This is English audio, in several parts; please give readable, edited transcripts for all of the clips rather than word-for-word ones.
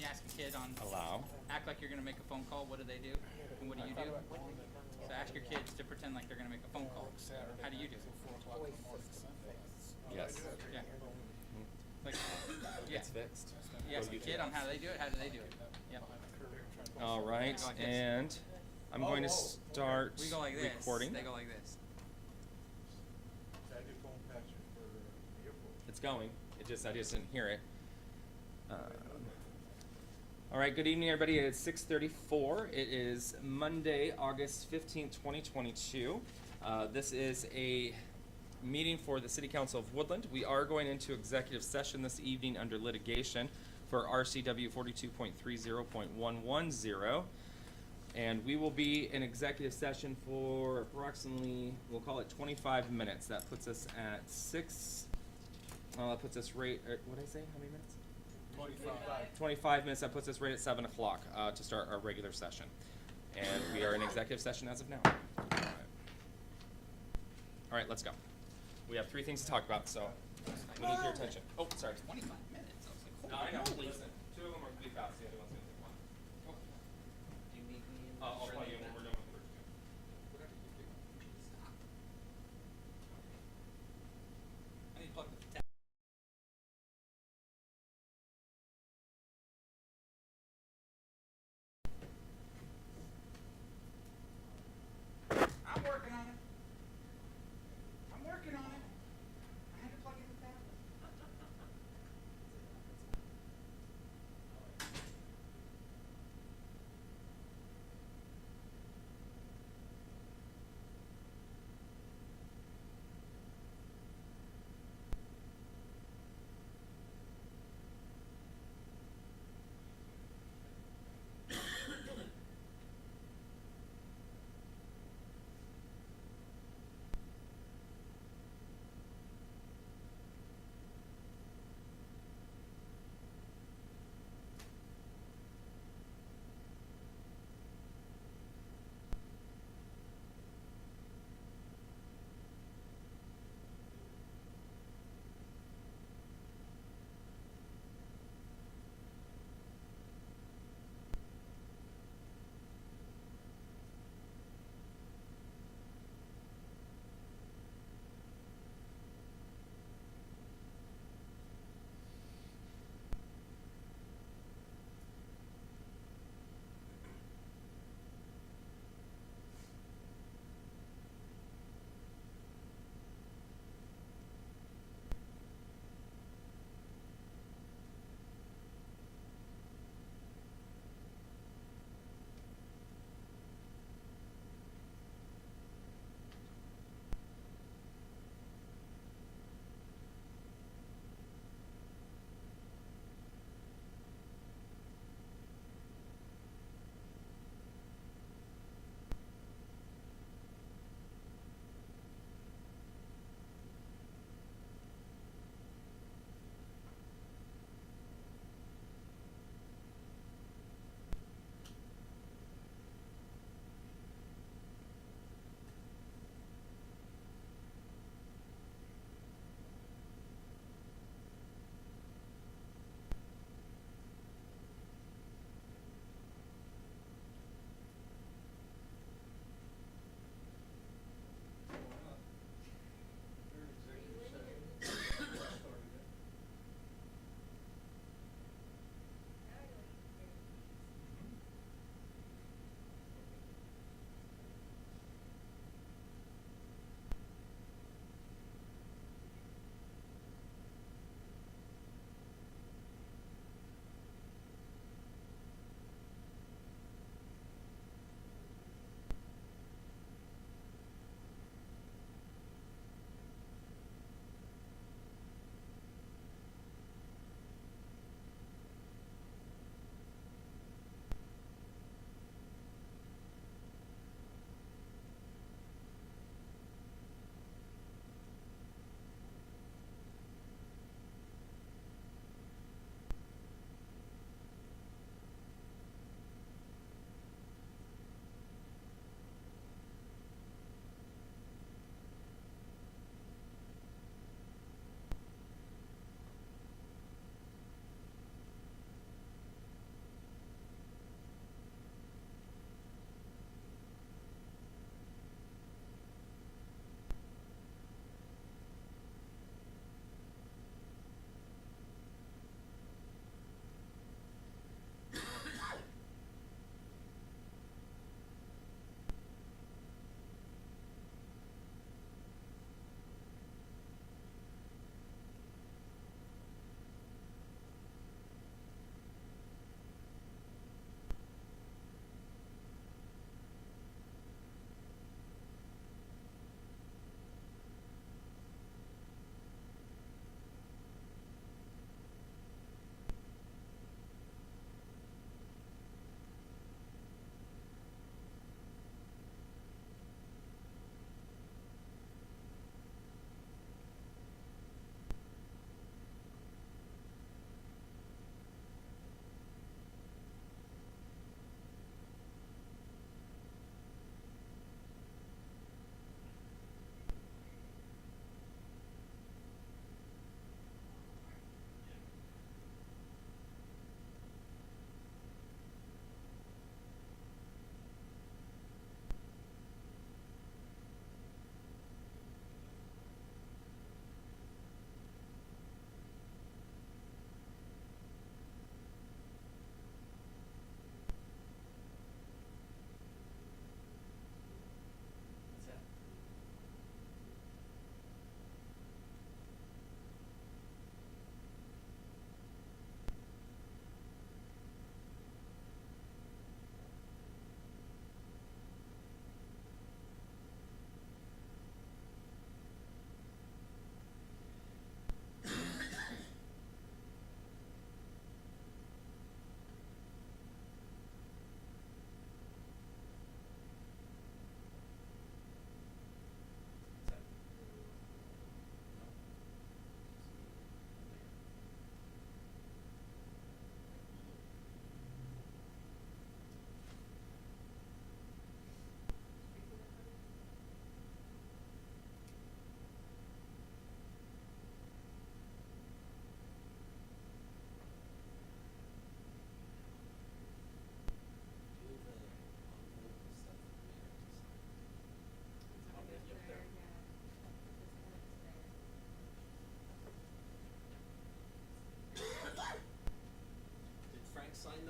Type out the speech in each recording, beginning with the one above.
you ask a kid on Allow. act like you're going to make a phone call, what do they do? And what do you do? So ask your kids to pretend like they're going to make a phone call. How do you do it? Yes. Yeah. Like, yeah. It's fixed. You ask a kid on how they do it, how do they do it? Yep. All right, Go like this. and I'm going to start We go like this. recording. They go like this. It's going. I just didn't hear it. All right, good evening, everybody. It's 6:34. It is Monday, August 15th, 2022. This is a meeting for the City Council of Woodland. We are going into executive session this evening under litigation for RCW 42.30.110. And we will be in executive session for approximately, we'll call it 25 minutes. That puts us at 6, that puts us right, what did I say, how many minutes? 25 minutes, that puts us right at 7 o'clock to start our regular session. And we are in executive session as of now. All right, let's go. We have 3 things to talk about, so we need your attention. Oh, sorry. 25 minutes. I was like, No, I know. holy. Listen, 2 of them are going to be fast, the other one's going to take 1. Do you need me in I'll for call any you of when that? we're done with the first 2. Whatever you do. Stop. I need to plug the I'm working on it. I'm working on it. I had to plug in the tablet.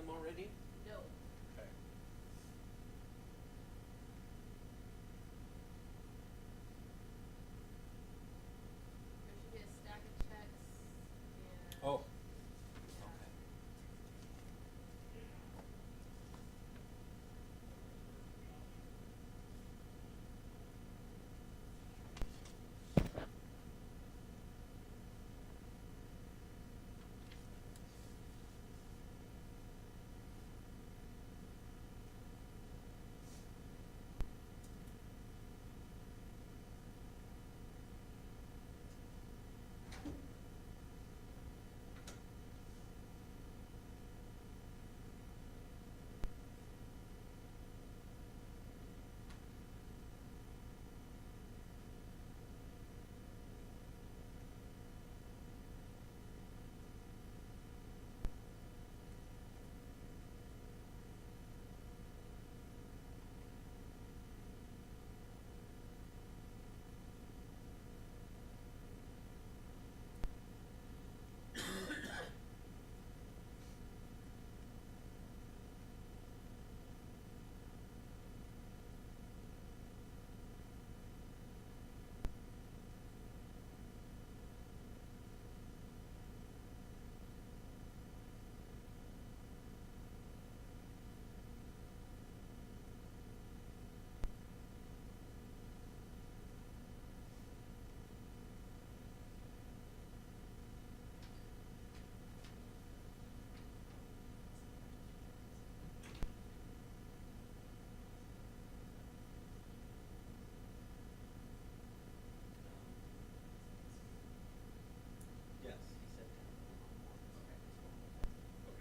them already? No. Okay. There should be a stack of checks and. Oh. Yeah. Okay. Yes, he said 10. Okay. Okay.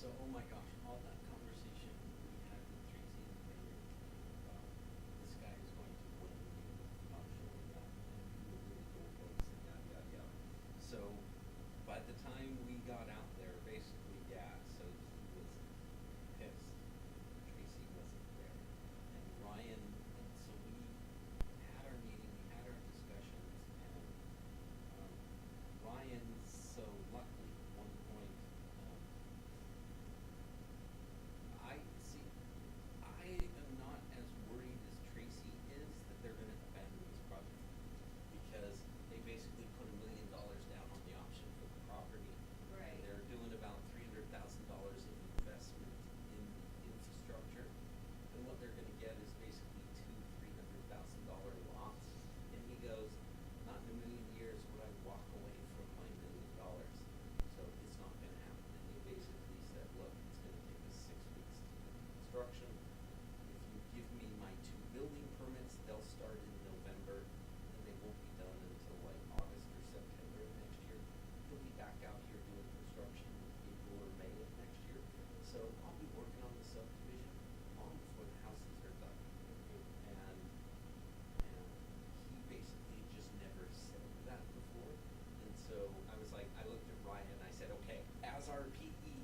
So, oh my gosh, all that conversation we had with Tracy and the mayor about this guy is going to win the auction and that, and he will win the goalposts and yada, yada, yada. So, by the time we got out there, basically, yeah, so he was pissed. Tracy wasn't there. And Ryan, and so we had our meeting, we had our discussions, and, Ryan, so luckily, at one point, I see. I am not as worried as Tracy is that they're gonna abandon this project because they basically put $1 million down on the option for the property. Right. And they're doing about $300,000 of investment in infrastructure. And what they're gonna get is basically $200,000-300,000 lots. And he goes, not in a million years would I walk away from my $1 million. So it's not gonna happen. And he basically said, look, it's gonna take us 6 weeks to do the construction. If you give me my 2 building permits, they'll start in November, and they won't be done until like August or September of next year. He'll be back out here doing construction in April or May of next year. So I'll be working on the subdivision long before the houses are done. And he basically just never said that before. And so I was like, I looked at Ryan and I said, okay, as our PE,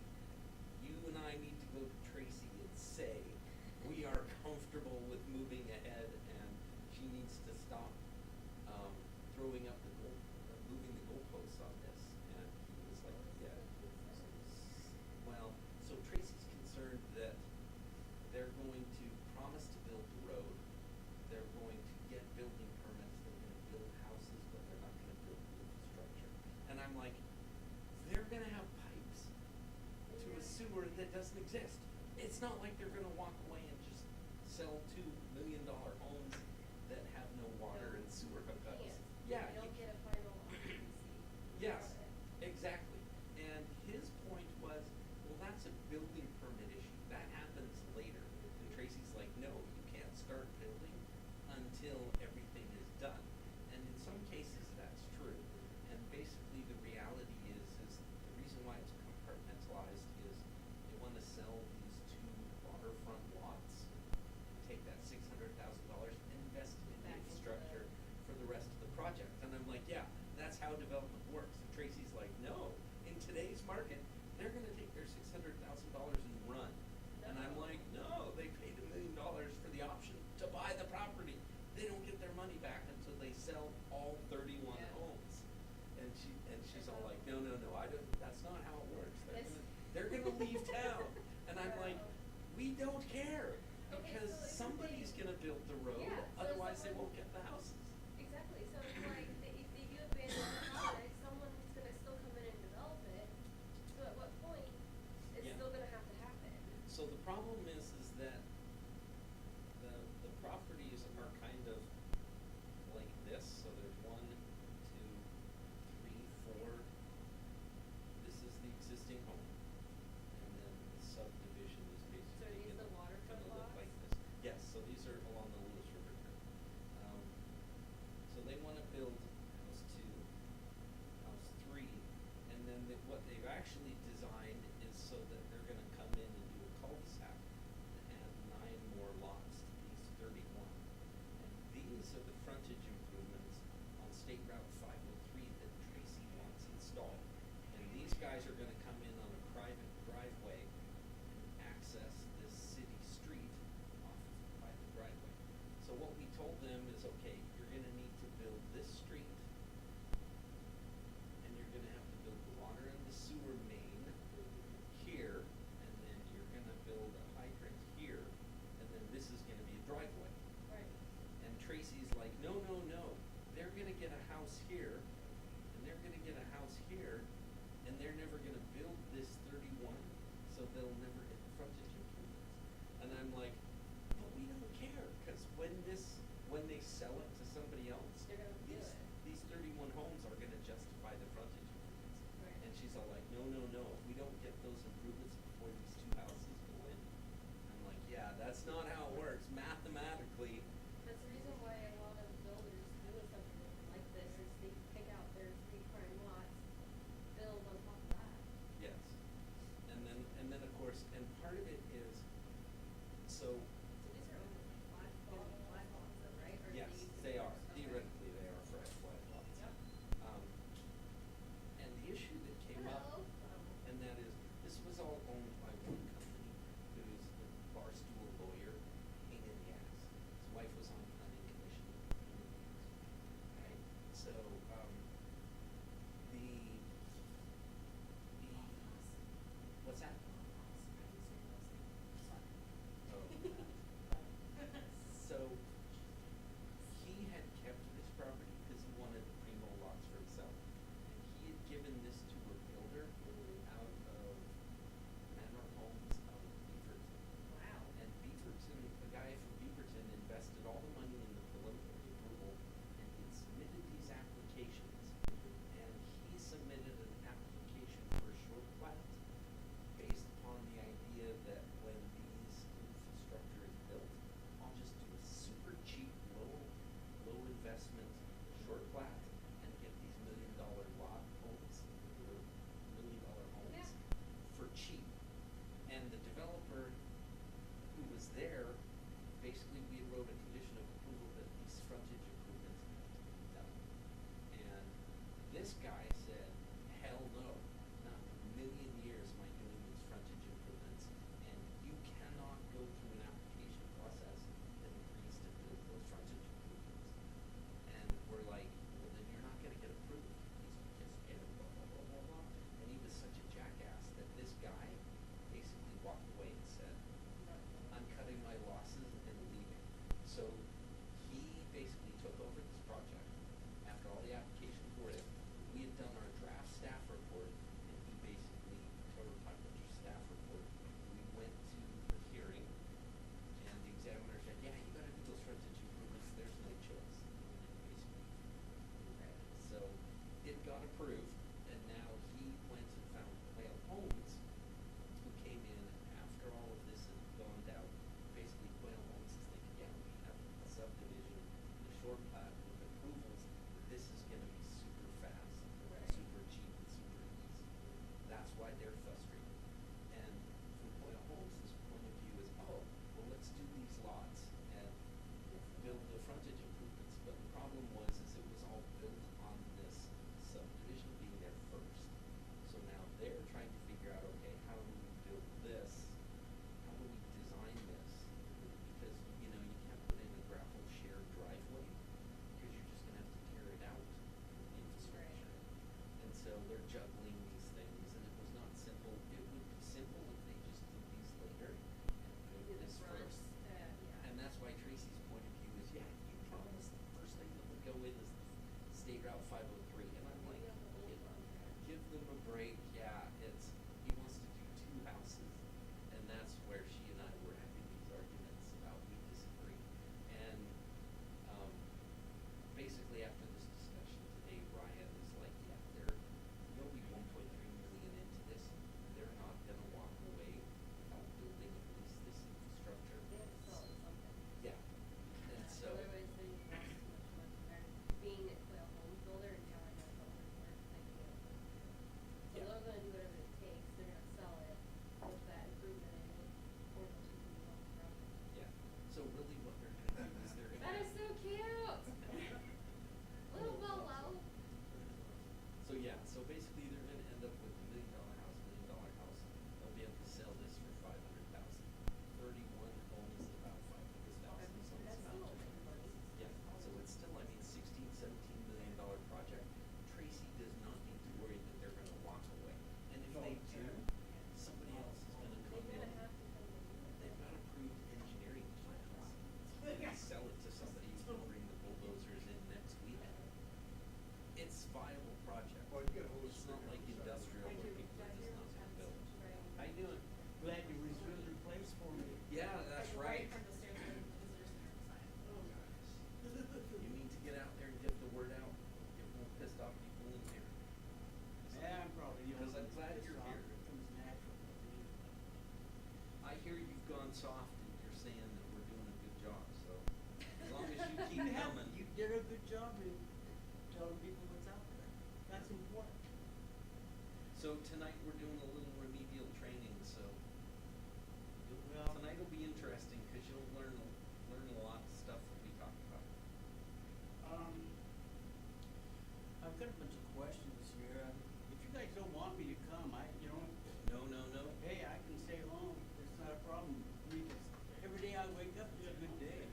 you and I need to go to Tracy and say, we are comfortable with moving ahead and she needs to stop, throwing up the moving the goalposts on this. And he was like, yeah. Well, so Tracy's concerned that they're going to promise to build the road. They're going to get building permits. They're going to build houses, but they're not going to build the infrastructure. And I'm like, they're going to have pipes to a sewer that doesn't exist. It's not like they're going to walk away and just sell $2 million homes that have no water and sewer hookups. Can't. Yeah, You don't you get a final occupancy. Yes, without it. exactly. And his point was, well, that's a building permit issue. That happens later. And Tracy's like, no, you can't start building until everything is done. And in project. And I'm like, yeah, that's how development works. And Tracy's like, no, in today's market, they're gonna take their $600,000 and run. And I'm like, no, they paid $1 million for the option to buy the property. They don't get their money back until they sell all 31 Yeah. homes. And she's all like, no, I don't, that's not how it works. This- They're gonna leave town. And I'm like, Yeah. we don't care, Okay, because so it's somebody's the- gonna build the road, Yeah, so otherwise they someone- won't get the houses. Exactly, so it's like, if you abandon the project, someone's gonna still come in and develop it, so at what point, it's Yeah. still gonna have to happen? So the problem is that the properties are kind of like this, so there's 1, 2, 3, 4. This is the existing home, and then the subdivision is So are basically these the waterfront gonna look lots? like this. Yes, so these are along the Lewis River Trip. So they wanna build house 2, house 3, and then what they've actually designed is so that they're gonna come in and do a cul-de-sac and add 9 more lots to these 31. And these are the frontage improvements on State Route 503 that Tracy wants installed. And these guys are gonna come in on a private driveway and access this city street off of the private driveway. So what we told them is, okay, you're gonna need to build this street, and you're gonna have to build the water and the sewer main here, and then you're gonna build a hydrant here, and then this is gonna be a driveway. Right. And Tracy's like, no, they're gonna get a house here, and they're gonna get a house here, and they're never gonna build this 31, so they'll never get the frontage improvements. And I'm like, but we don't care, cause when they sell it to somebody else, They're gonna do it. these 31 homes are gonna justify the frontage improvements. Right. And she's all like, no, if we don't get those improvements before these 2 houses go in. I'm like, yeah, that's not how it works, mathematically. That's the reason why a lot of builders doing something like this is they pick out their 3 prime lots, build on top of that. Yes. And then of course, and part of it is, so, So these are only five lots though, right? Or yes, these- they are, okay. theoretically, they are for flat lots. Yep. And the issue that came up, Hello. and that is, this was all owned by one company who's a barstool lawyer, pain in the ass. His wife Route 503, and I'm like, Maybe I'll put "Give- Lily on there. give them a break, yeah, he wants to do 2 houses, and that's where she and I were having these arguments about we disagree. And, basically after this discussion today, Ryan is like, yeah, there'll be 1.3 million into this, they're not gonna walk away without building at least this infrastructure. They have to sell it something. Yeah, and so. Otherwise, then you lost too much money there. Being a home builder and now I know builders are thinking of it. So Yeah. they're gonna do whatever it takes, they're gonna sell it with that improvement in it, or they'll keep it on the property. Yeah, so really what they're gonna do is they're gonna. That is so cute! Little Bolo. So yeah, so basically they're gonna end up with $1 million house. They'll be able to sell this for 500,000. 31 homes, about 500,000, so it's That's not. still money. Yeah, so it's still, I mean, $16-17 million project. Tracy does not need to worry that they're gonna walk away. And if they do, somebody else is gonna come They're in. gonna have to come and do it. They've got approved engineering plans. They can sell it to somebody who's gonna bring the bulldozers in next week. It's viable project. Well, you get a whole It's not like industrial where people are just not gonna build. Right. How you doing? Glad you reserved your place for me. Yeah, that's right. From the stairs to the visitor center sign. You need to get out there and get the word out. Get more pissed off people in here. Yeah, I'm probably the only Because I'm one glad that's you're pissed off. here. It comes natural. I hear you've gone soft and you're saying that we're doing a good job, so as long as you keep coming. You did a good job in telling people what's out there. That's important. So tonight we're doing a little remedial training, so Well, tonight will be interesting because you'll learn a lot of stuff that we talked about. I've got a bunch of questions here. If you guys don't want me to come, No. hey, I can stay home. It's not a problem. Every day I wake up, it's a good day.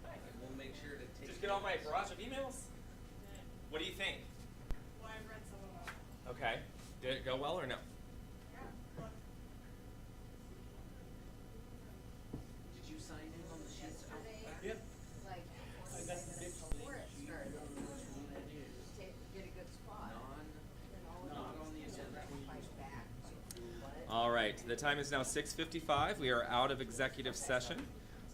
I will make sure to take. Just get all my barrage of emails? What do you think? Well, I've read some of them. Okay. Did it go well or no? Yeah, look. Did you sign in on the sheets out back? Yep. Like, I got the big before it sheet. started, I don't know which one that is. get a good spot. Not on the agenda. Fight back, like, what? All right. The time is now 6:55. We are out of executive session,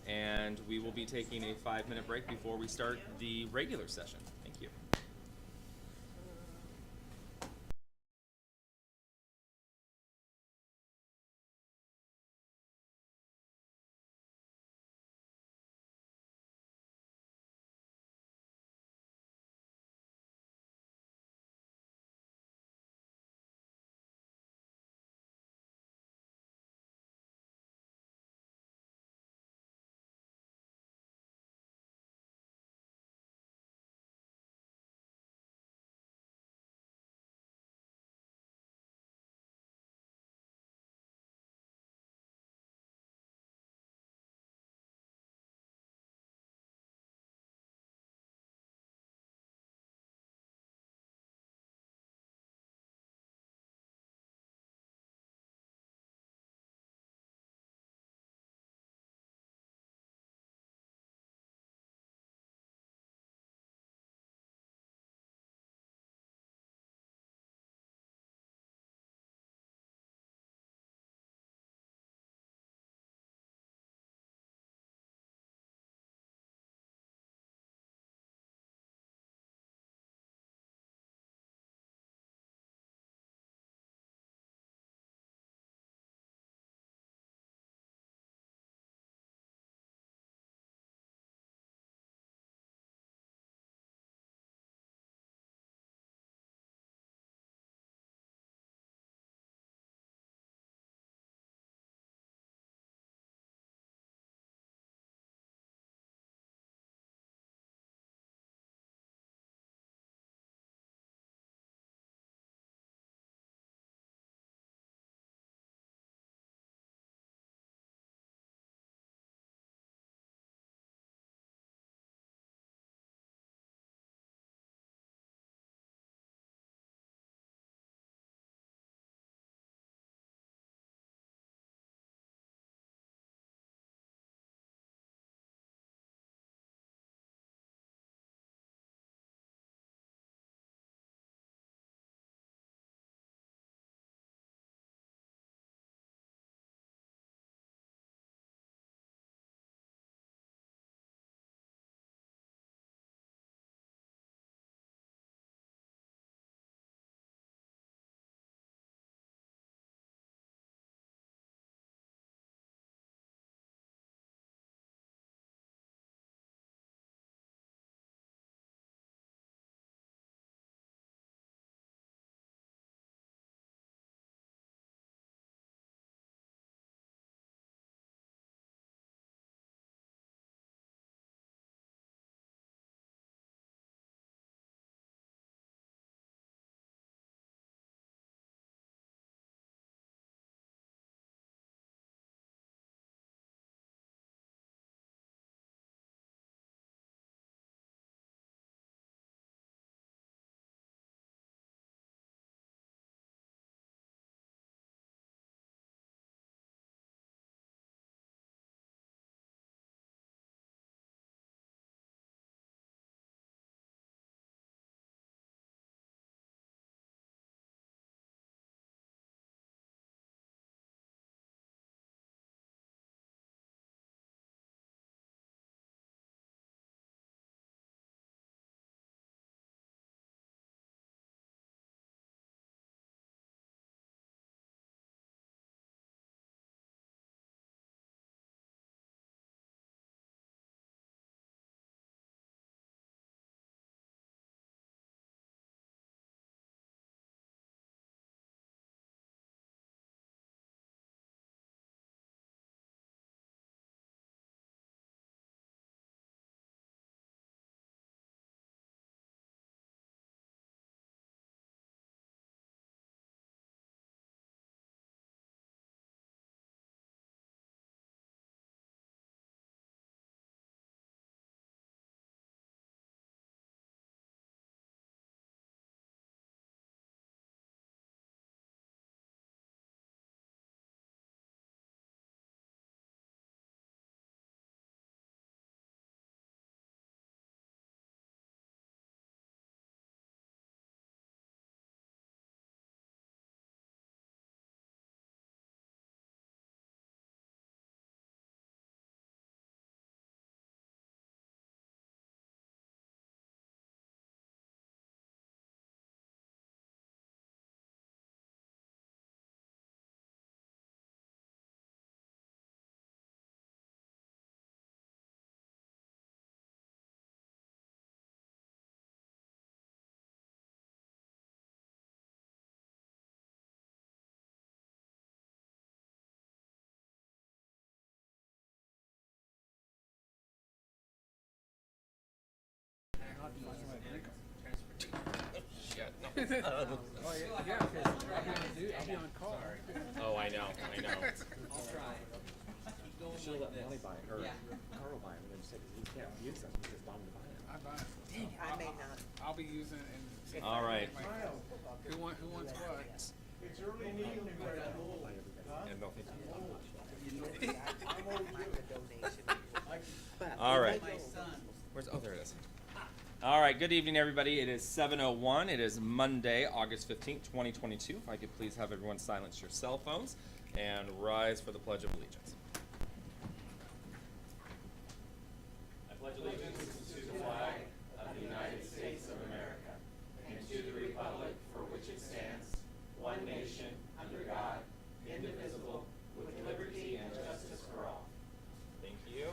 and we will be taking a 5-minute break before we start the regular session. Thank you. Yeah, because I'll be on call. Oh, I know. I'll try. Keep going Should've like let Molly this. buy it, or Yeah. Carl buy it, and then said he can't use them, he just bought them to buy I buy it. Dang, I may not. I'll be using it. And All right. Who wants what? It's early in the evening right now. it. And they'll think I might a donation. But All right. My son. oh, there it is. All right, good evening, everybody. It is 7:01. It is Monday, August 15th, 2022. If I could please have everyone silence your cell phones and rise for the Pledge of Allegiance. I pledge allegiance to the flag of the United States of America and to the republic for which it stands, one nation, under God, indivisible, with liberty and justice for all. Thank you.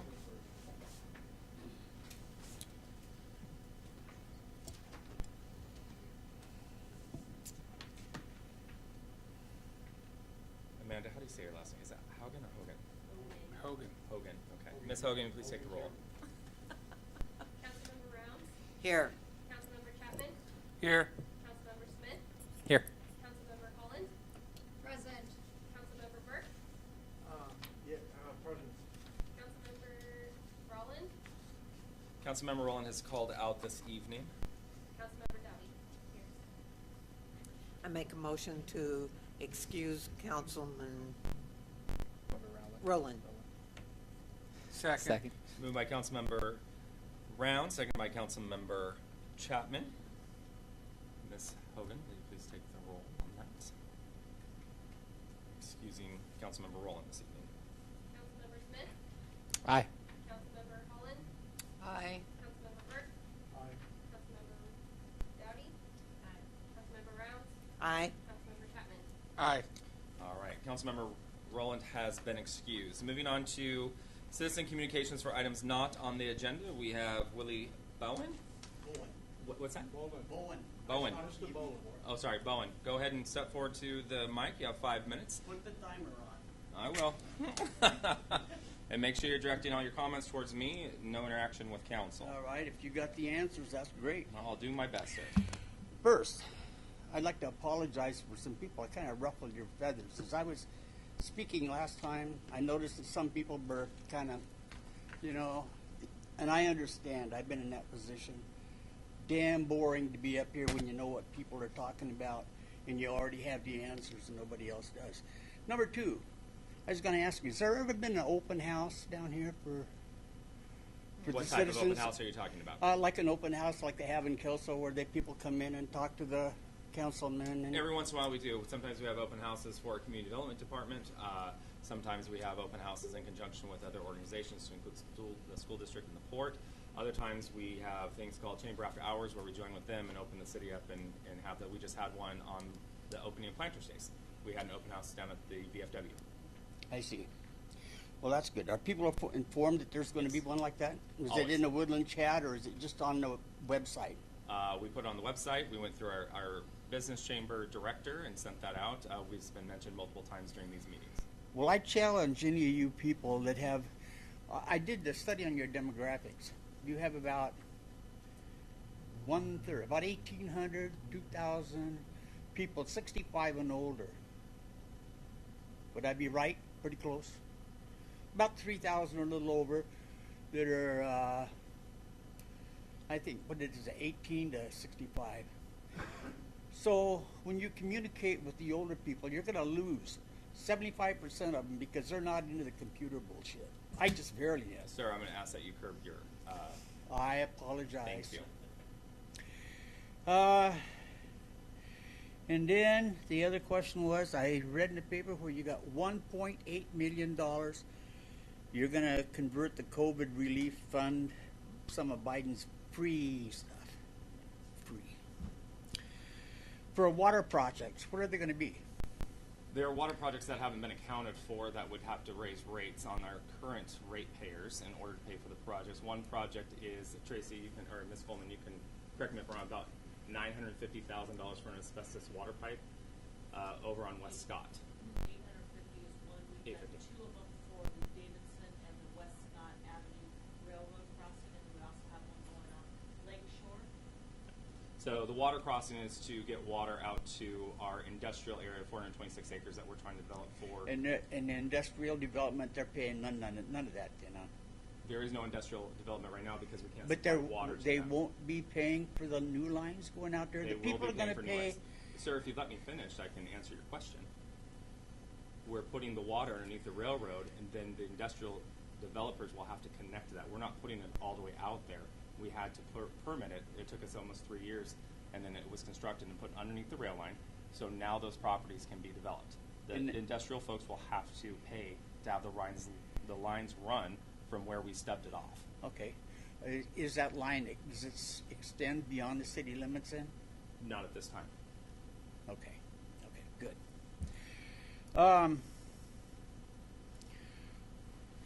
Amanda, how do you say your last name? Is that Haugen or Hogan? Hogan. Hogan, okay. Ms. Hogan, please take the roll. Councilmember Rounds, here, Councilmember Chapman, Here. Councilmember Smith, Here. Councilmember Holland, Present. Councilmember Burke, Present. Councilmember Rowland, Councilmember Rowland has called out this evening. Councilmember Dowdy. Here. I make a motion to excuse Councilman Roland. Second. Moved by Councilmember Round, seconded by Councilmember Chapman. Ms. Hogan, will you please take the roll on that? Excusing Councilmember Rowland this evening. Councilmember Smith, Aye. Councilmember Holland, Aye. Councilmember Burke, Aye. Councilmember Dowdy, Councilmember Rounds, Aye. Councilmember Chapman. Aye. All right, Councilmember Rowland has been excused. Moving on to citizen communications for items not on the agenda, we have Willie Bowen. Bowen. What's that? Bowen. Bowen. Mr. Bowen. Oh, sorry, Bowen. Go ahead and step forward to the mic. You have 5 minutes. Put the timer on. I will. And make sure you're directing all your comments towards me. No interaction with council. All right, if you got the answers, that's great. I'll do my best, sir. First, I'd like to apologize for some people. I kind of ruffled your feathers. As I was speaking last time, I noticed that some people were kind of, and I understand. I've been in that position. Damn boring to be up here when you know what people are talking about and you already have the answers and nobody else does. Number two, I was going to ask you, has there ever been an open house down here for What the type citizens? of open house are you talking about? Like an open house like they have in Kelso where people come in and talk to the councilmen. And Every once in a while we do. Sometimes we have open houses for community development department. Sometimes we have open houses in conjunction with other organizations to include the school district and the port. Other times we have things called Chamber After Hours where we join with them and open the city up and have that. We just had one on the opening of Planters Days. We had an open house down at the VFW. I see. Well, that's good. Are people informed that there's going to be one like that? Is it Always. in the Woodland chat or is it just on the website? We put it on the website. We went through our business chamber director and sent that out. We've been mentioned multiple times during these meetings. Well, I challenge any of you people that have. I did the study on your demographics. You have about 1/3, about 1,800, 2,000 people 65 and older. Would I be right? Pretty close. About 3,000 or a little over that are, I think, what it is, 18 to 65. So when you communicate with the older people, you're going to lose 75% of them because they're not into the computer bullshit. I just barely am. Sir, I'm going to ask that you curb your. I apologize. Thank you. And then the other question was, I read in the paper where you got $1.8 million. You're going to convert the COVID relief fund, some of Biden's free stuff, free. For water projects, what are they going to be? There are water projects that haven't been accounted for that would have to raise rates on our current ratepayers in order to pay for the projects. One project is, Tracy, you can, or Ms. Coleman, you can correct me if I'm wrong, about $950,000 for an asbestos water pipe over on West Scott. 850 is one. We've got 850. two of them for the Davidson and the West Scott Avenue Railroad crossing, and we also have one going on Lake Shore. So the water crossing is to get water out to our industrial area, 426 acres that we're trying to develop for. And the industrial development, they're paying none of that, you know. There is no industrial development right now because we can't But supply water to they them. won't be paying for the new lines going out there. They The will people be are going paying to for new pay. lines. Sir, if you'd let me finish, I can answer your question. We're putting the water underneath the railroad, and then the industrial developers will have to connect to that. We're not putting it all the way out there. We had to permit it. It took us almost 3 years, and then it was constructed and put underneath the rail line. So now those properties can be developed. The And- industrial folks will have to pay to have the lines run from where we stubbed it off. Okay, is that line, does it extend beyond the city limits then? Not at this time. Okay, good.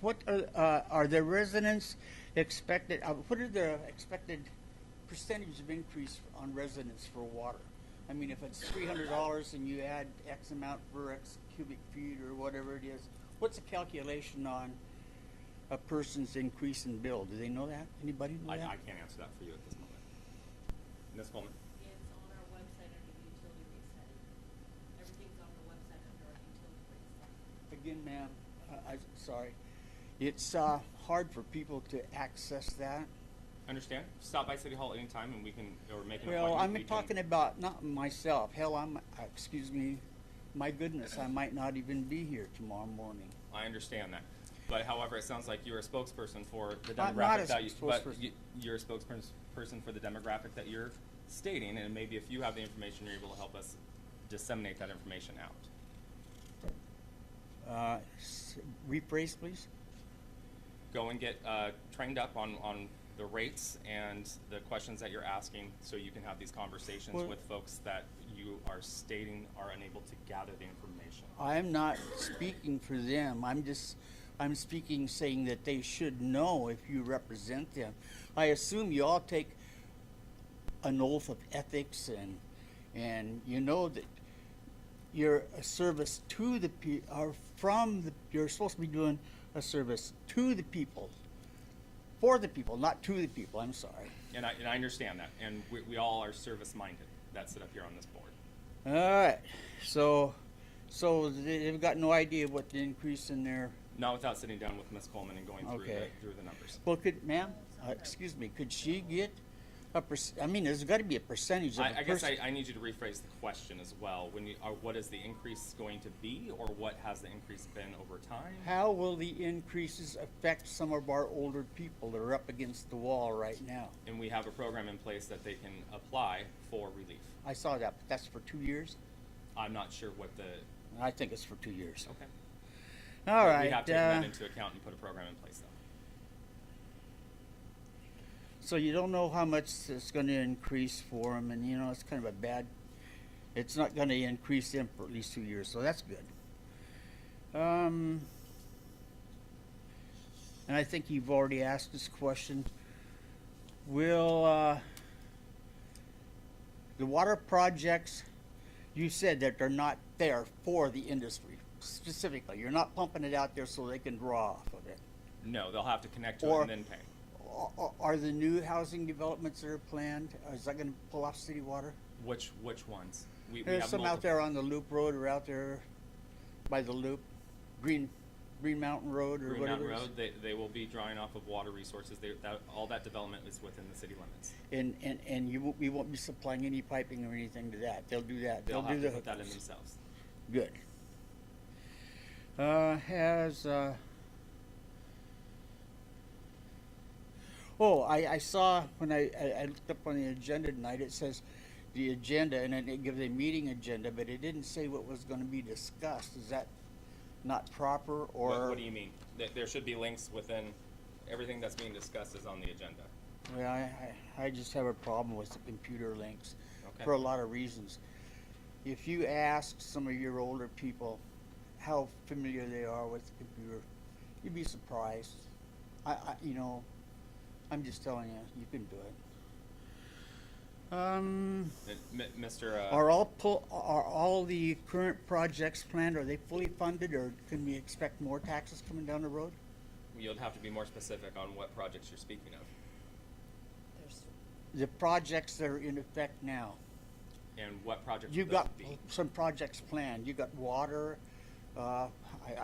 What are the residents expected? What are the expected percentage of increase on residents for water? I mean, if it's $300 and you add X amount per X cubic feet or whatever it is, what's the calculation on a person's increase in bill? Do they know that? Anybody know that? I can't answer that for you at this moment. Ms. Coleman? It's on our website under utility rate setting. Everything's on the website under our utility rate setting. Again, ma'am, I'm sorry. It's hard for people to access that. Understand? Stop by City Hall anytime and we can, or make an Well, appointment. I'm talking about not myself. Hell, excuse me, my goodness, I might not even be here tomorrow morning. I understand that. But however, it sounds like you're a spokesperson for the Not demographic a that you, but spokesperson. you're a spokesperson for the demographic that you're stating, and maybe if you have the information, you're able to help us disseminate that information out. Rephrase, please. Go and get trained up on the rates and the questions that you're asking so you can have these conversations Well- with folks that you are stating are unable to gather the information. I'm not speaking for them. I'm speaking saying that they should know if you represent them. I assume you all take an oath of ethics and you know that you're a service to the people, or you're supposed to be doing a service to the people, for the people, not to the people. I'm sorry. And I understand that, and we all are service-minded that sit up here on this board. All right. So they've got no idea what the increase in their. Not without sitting down with Ms. Coleman and going Okay. through the numbers. Well, ma'am, excuse me, could she get I mean, there's got to be a percentage of I a guess person. I need you to rephrase the question as well. What is the increase going to be, or what has the increase been over time? How will the increases affect some of our older people that are up against the wall right now? And we have a program in place that they can apply for relief. I saw that, but that's for 2 years? I'm not sure what the. I think it's for 2 years. Okay. All But right. we have taken that into account and put a program in place, though. So you don't know how much it's going to increase for them, and you know it's kind of a bad. It's not going to increase them for at least 2 years, so that's good. And I think you've already asked this question. Will the water projects? You said that they're not there for the industry specifically. You're not pumping it out there so they can draw off of it. No, they'll have to connect to Or- it and then pay. Are the new housing developments that are planned, is that going to pull off city water? Which ones? We There's have some out there on the Loop Road or out there by the Loop, Green Mountain Road or Green whatever. Mountain Road, they will be drawing off of water resources. All that development is within the city limits. And we won't be supplying any piping or anything to that. They'll do that. They'll do have the to put that in hookups. themselves. Good. I saw when I looked up on the agenda tonight, it says the agenda, and then it gives a meeting agenda, but it didn't say what was going to be discussed. Is that not proper, or? What do you mean? There should be links within everything that's being discussed is on the agenda. Well, I just have a problem with the computer links Okay. for a lot of reasons. If you ask some of your older people how familiar they are with the computer, you'd be surprised. I'm just telling you, you can do it. Mr. Are all the current projects planned? Are they fully funded, or can we expect more taxes coming down the road? You'll have to be more specific on what projects you're speaking of. the projects that are in effect now. And what projects You would those got be? some projects planned. You got water. I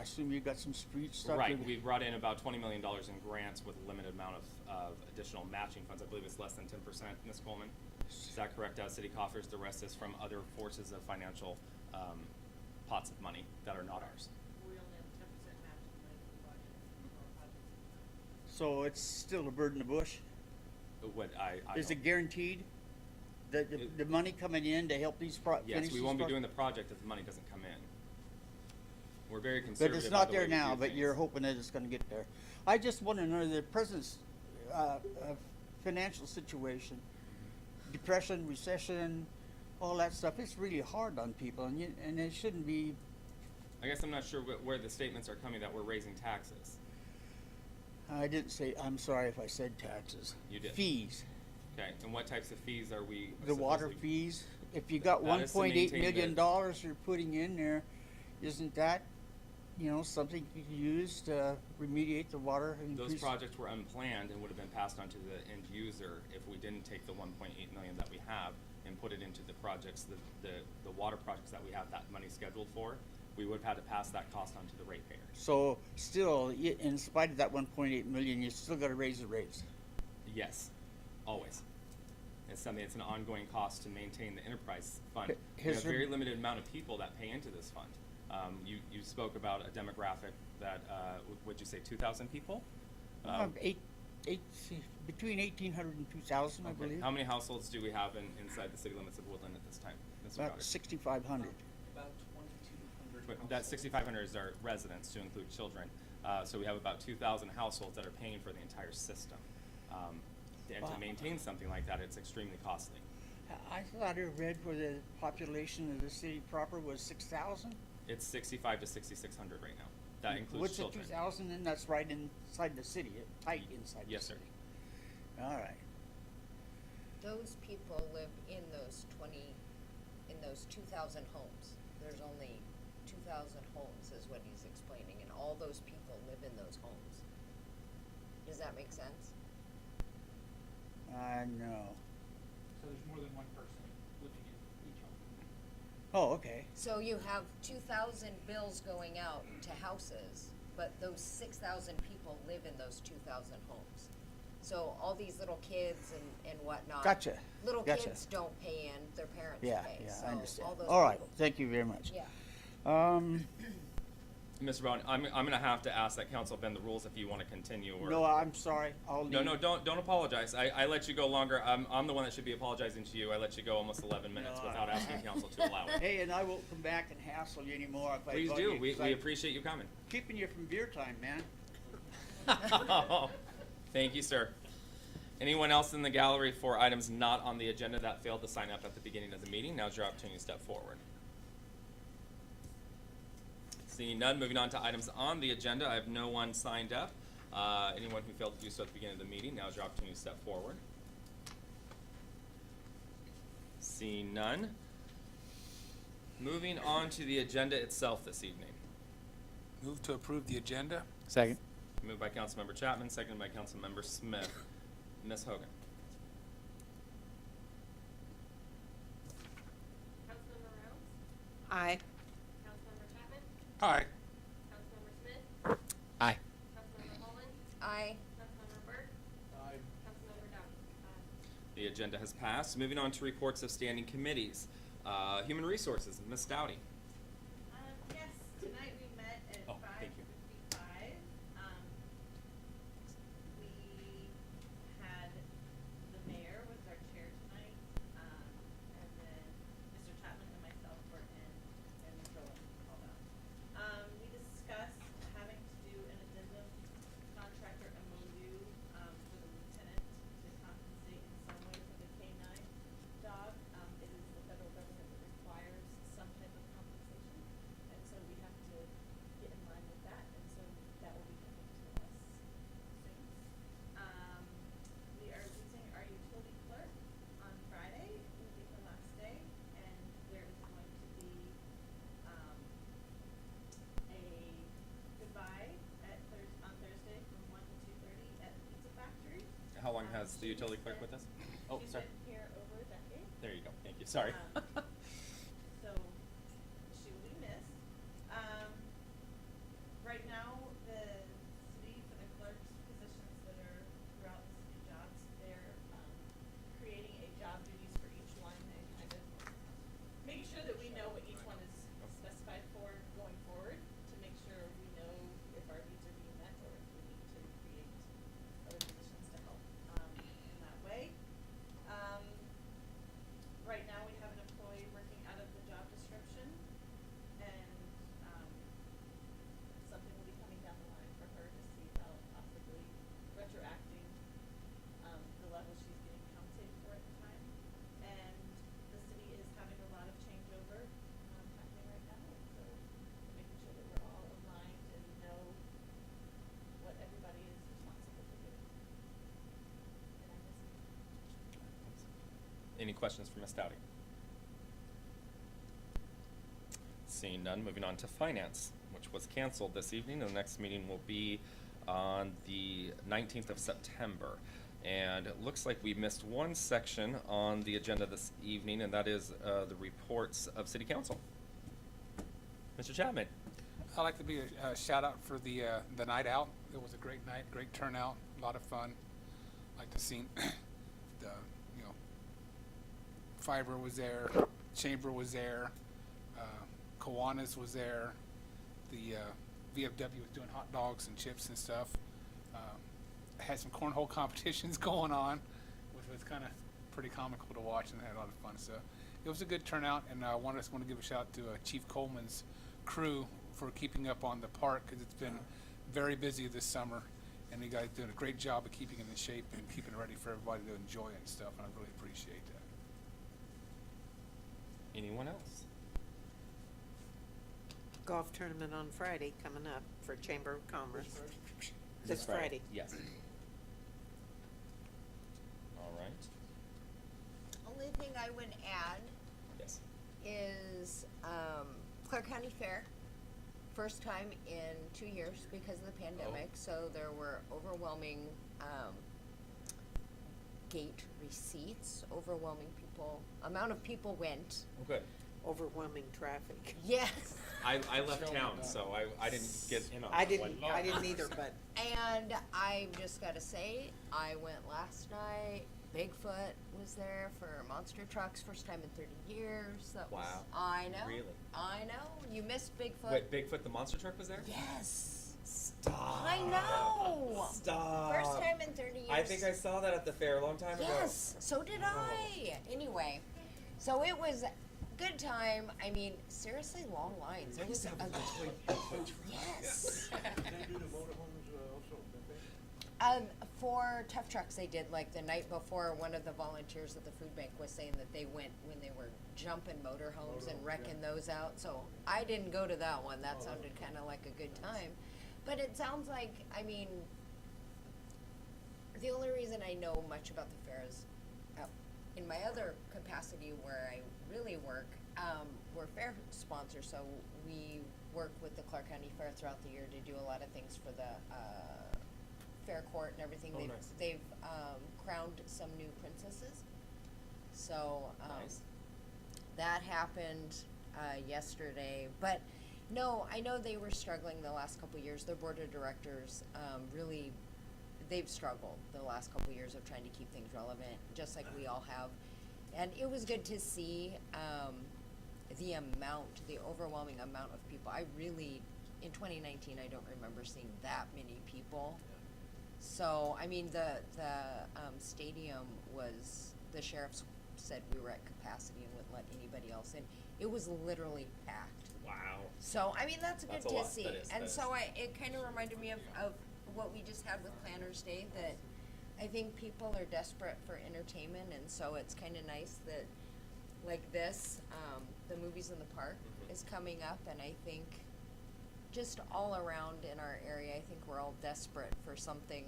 assume you got some street stuff. Right, You- we brought in about $20 million in grants with a limited amount of additional matching funds. I believe it's less than 10%, Ms. Coleman. Is that correct? Out of city coffers, the rest is from other forces of financial pots of money that are not ours. We only have 10% matching money for projects, or projects. So it's still a bird in the bush. What I Is don't- it guaranteed that the money coming in to help these Yes, we won't be doing the project if the money doesn't come in. We're very But conservative. it's about not the way there we do now, but things. you're hoping that it's gonna get there. I just want to know the president's financial situation, depression, recession, all that stuff. It's really hard on people, and it shouldn't be. I guess I'm not sure where the statements are coming that we're raising taxes. I didn't say, I'm sorry if I said taxes. You did. Fees, Okay, and what types of fees are we? the water supposedly- fees. If you got That is to $1.8 maintain million the- you're putting in there, isn't that, something you could use to remediate the water Those increase? projects were unplanned and would have been passed on to the end user if we didn't take the 1.8 million that we have and put it into the projects, the water projects that we have that money scheduled for. We would have had to pass that cost on to the ratepayer. So still, in spite of that 1.8 million, you still gotta raise the rates. Yes, always. It's something, it's an ongoing cost to maintain the enterprise fund. H- We have has a there- very limited amount of people that pay into this fund. You spoke about a demographic that, would you say 2,000 people? Between 1,800 and 2,000, I Okay. believe. How many households do we have inside the city limits of Woodland at this time? Mr. About Goddard? 6,500. About 2,200 But that 6,500 is our residents to include children. So we have about 2,000 households that are paying for the entire system. And Wow. to maintain something like that, it's extremely costly. I thought I read where the population of the city proper was 6,000. It's 6,500 to 6,600 right now. That includes What's the children. 2,000? And that's right inside the city, tight inside Yes, the sir. city. All right. Those people live in those 2,000 homes. There's only 2,000 homes is what he's explaining, and all those people live in those homes. Does that make sense? No. So there's more than one person living in each home. Oh, okay. So you have 2,000 bills going out to houses, but those 6,000 people live in those 2,000 homes. So all these little kids and whatnot. Gotcha. Little Gotcha. kids don't pay in, their parents Yeah, pay. yeah, So I understand. all those All right. people- Thank you very much. Yeah. Mr. Brown, I'm gonna have to ask that council bend the rules if you wanna continue or. No, I'm sorry. I'll leave. No, don't apologize. I let you go longer. I'm the one that should be apologizing to you. I let you go almost 11 minutes No, without asking council to allow it. Hey, and I won't come back and hassle you anymore if I Please bug do. you, We 'cause I'm appreciate you coming. keeping you from beer time, man. Thank you, sir. Anyone else in the gallery for items not on the agenda that failed to sign up at the beginning of the meeting? Now's your opportunity to step forward. Seeing none, moving on to items on the agenda. I have no one signed up. Anyone who failed to do so at the beginning of the meeting, now's your opportunity to step forward. Seeing none. Moving on to the agenda itself this evening. Move to approve the agenda? Second. Moved by Councilmember Chapman, seconded by Councilmember Smith. Ms. Hogan. Councilmember Rounds, Aye. Councilmember Chapman, Aye. Councilmember Smith, Aye. Councilmember Holman, Aye. Councilmember Burke, Councilmember Dowdy. The agenda has passed. Moving on to reports of standing committees. Human Resources, Ms. Dowdy. Yes, tonight we met at Oh, thank you. 5:55. We had, the mayor was our chair tonight, and then Mr. Chapman and myself were in, and Ms. Rowland called out. We discussed having to do an addendum contractor MOU, for the lieutenant to compensate in some way for the K-9 dog. It is the federal government that requires some type of compensation, and so we have to get in line with that, and so that will be coming to us soon. We are losing our utility clerk on Friday, it will be her last day, and there is going to be, a goodbye on Thursday from 1 to 2:30 at the Pizza Factory. How long has the utility clerk with us? Oh, She's sorry. been here over a decade. There you go. Thank you. Sorry. So she will be missed. Right now, the city, for the clerk's positions that are throughout the city jobs, they're creating a job duties for each one and kind of making sure that we know what each one is specified for going forward, to make sure we know if our needs are being met or if we need to create other positions to help in that way. Right now, we have an employee working out of the job description, and something will be coming down the line for her to see about possibly retroacting the level she's getting compensated for at the time. And the city is having a lot of changeover happening right now, so making sure that we're all aligned and know what everybody is responsible for doing. And I miss it. Any questions for Ms. Dowdy? Seeing none, moving on to finance, which was canceled this evening. The next meeting will be on the 19th of September. And it looks like we missed one section on the agenda this evening, and that is the reports of City Council. Mr. Chapman. I'd like to be a shout out for the night out. It was a great night, great turnout, a lot of fun. Like to see the, Fiber was there, Chamber was there, Kiwanis was there, the VFW was doing hot dogs and chips and stuff. Had some cornhole competitions going on, which was kind of pretty comical to watch, and had a lot of fun. So it was a good turnout, and I want to give a shout out to Chief Coleman's crew for keeping up on the park, because it's been very busy this summer, and you guys doing a great job of keeping it in shape and keeping it ready for everybody to enjoy it and stuff, and I really appreciate that. Anyone else? Golf tournament on Friday coming up for Chamber of Commerce. This Friday. Yes. All right. Only thing I would add Yes. is Clark County Fair. First time in 2 years because of the pandemic, so there were overwhelming gate receipts, amount of people went. Oh, good. Overwhelming traffic. Yes. I left town, so I didn't get in on I that one. didn't either, but And I just gotta say, I went last night. Bigfoot was there for monster trucks, first time in 30 years. That was, Wow. I know. Really? I know. You missed Bigfoot. Wait, Bigfoot the monster truck was there? Yes. Stop. I know. Stop. First time in 30 years. I think I saw that at the fair a long time ago. Yes, so did I. Anyway, so it was a good time. I mean, seriously, long lines. It was yes. For Tough Trucks, they did like the night before. One of the volunteers at the food bank was saying that they went when they were jumping motorhomes and wrecking those out. So I didn't go to that one. That sounded kind of like a good time. But it sounds like, I mean, the only reason I know much about the fair is in my other capacity where I really work, we're fair sponsors, so we work with the Clark County Fair throughout the year to do a lot of things for the fair court and everything. Oh, nice. They've crowned some new princesses. So Nice. that happened yesterday. But no, I know they were struggling the last couple of years. Their board of directors really, they've struggled the last couple of years of trying to keep things relevant, just like we all have. And it was good to see the overwhelming amount of people. I really, in 2019, I don't remember seeing that many people. So, I mean, the stadium was, the sheriffs said we were at capacity and wouldn't let anybody else in. It was literally packed. Wow. So, I mean, that's That's good a to lot. see. That is- And that so it kind of reminded me of what we just had with Planners Day, that I think people are desperate for entertainment, and so it's kind of nice that, like this, the Movies in the Park is coming up, and I think just all around in our area, I think we're all desperate for something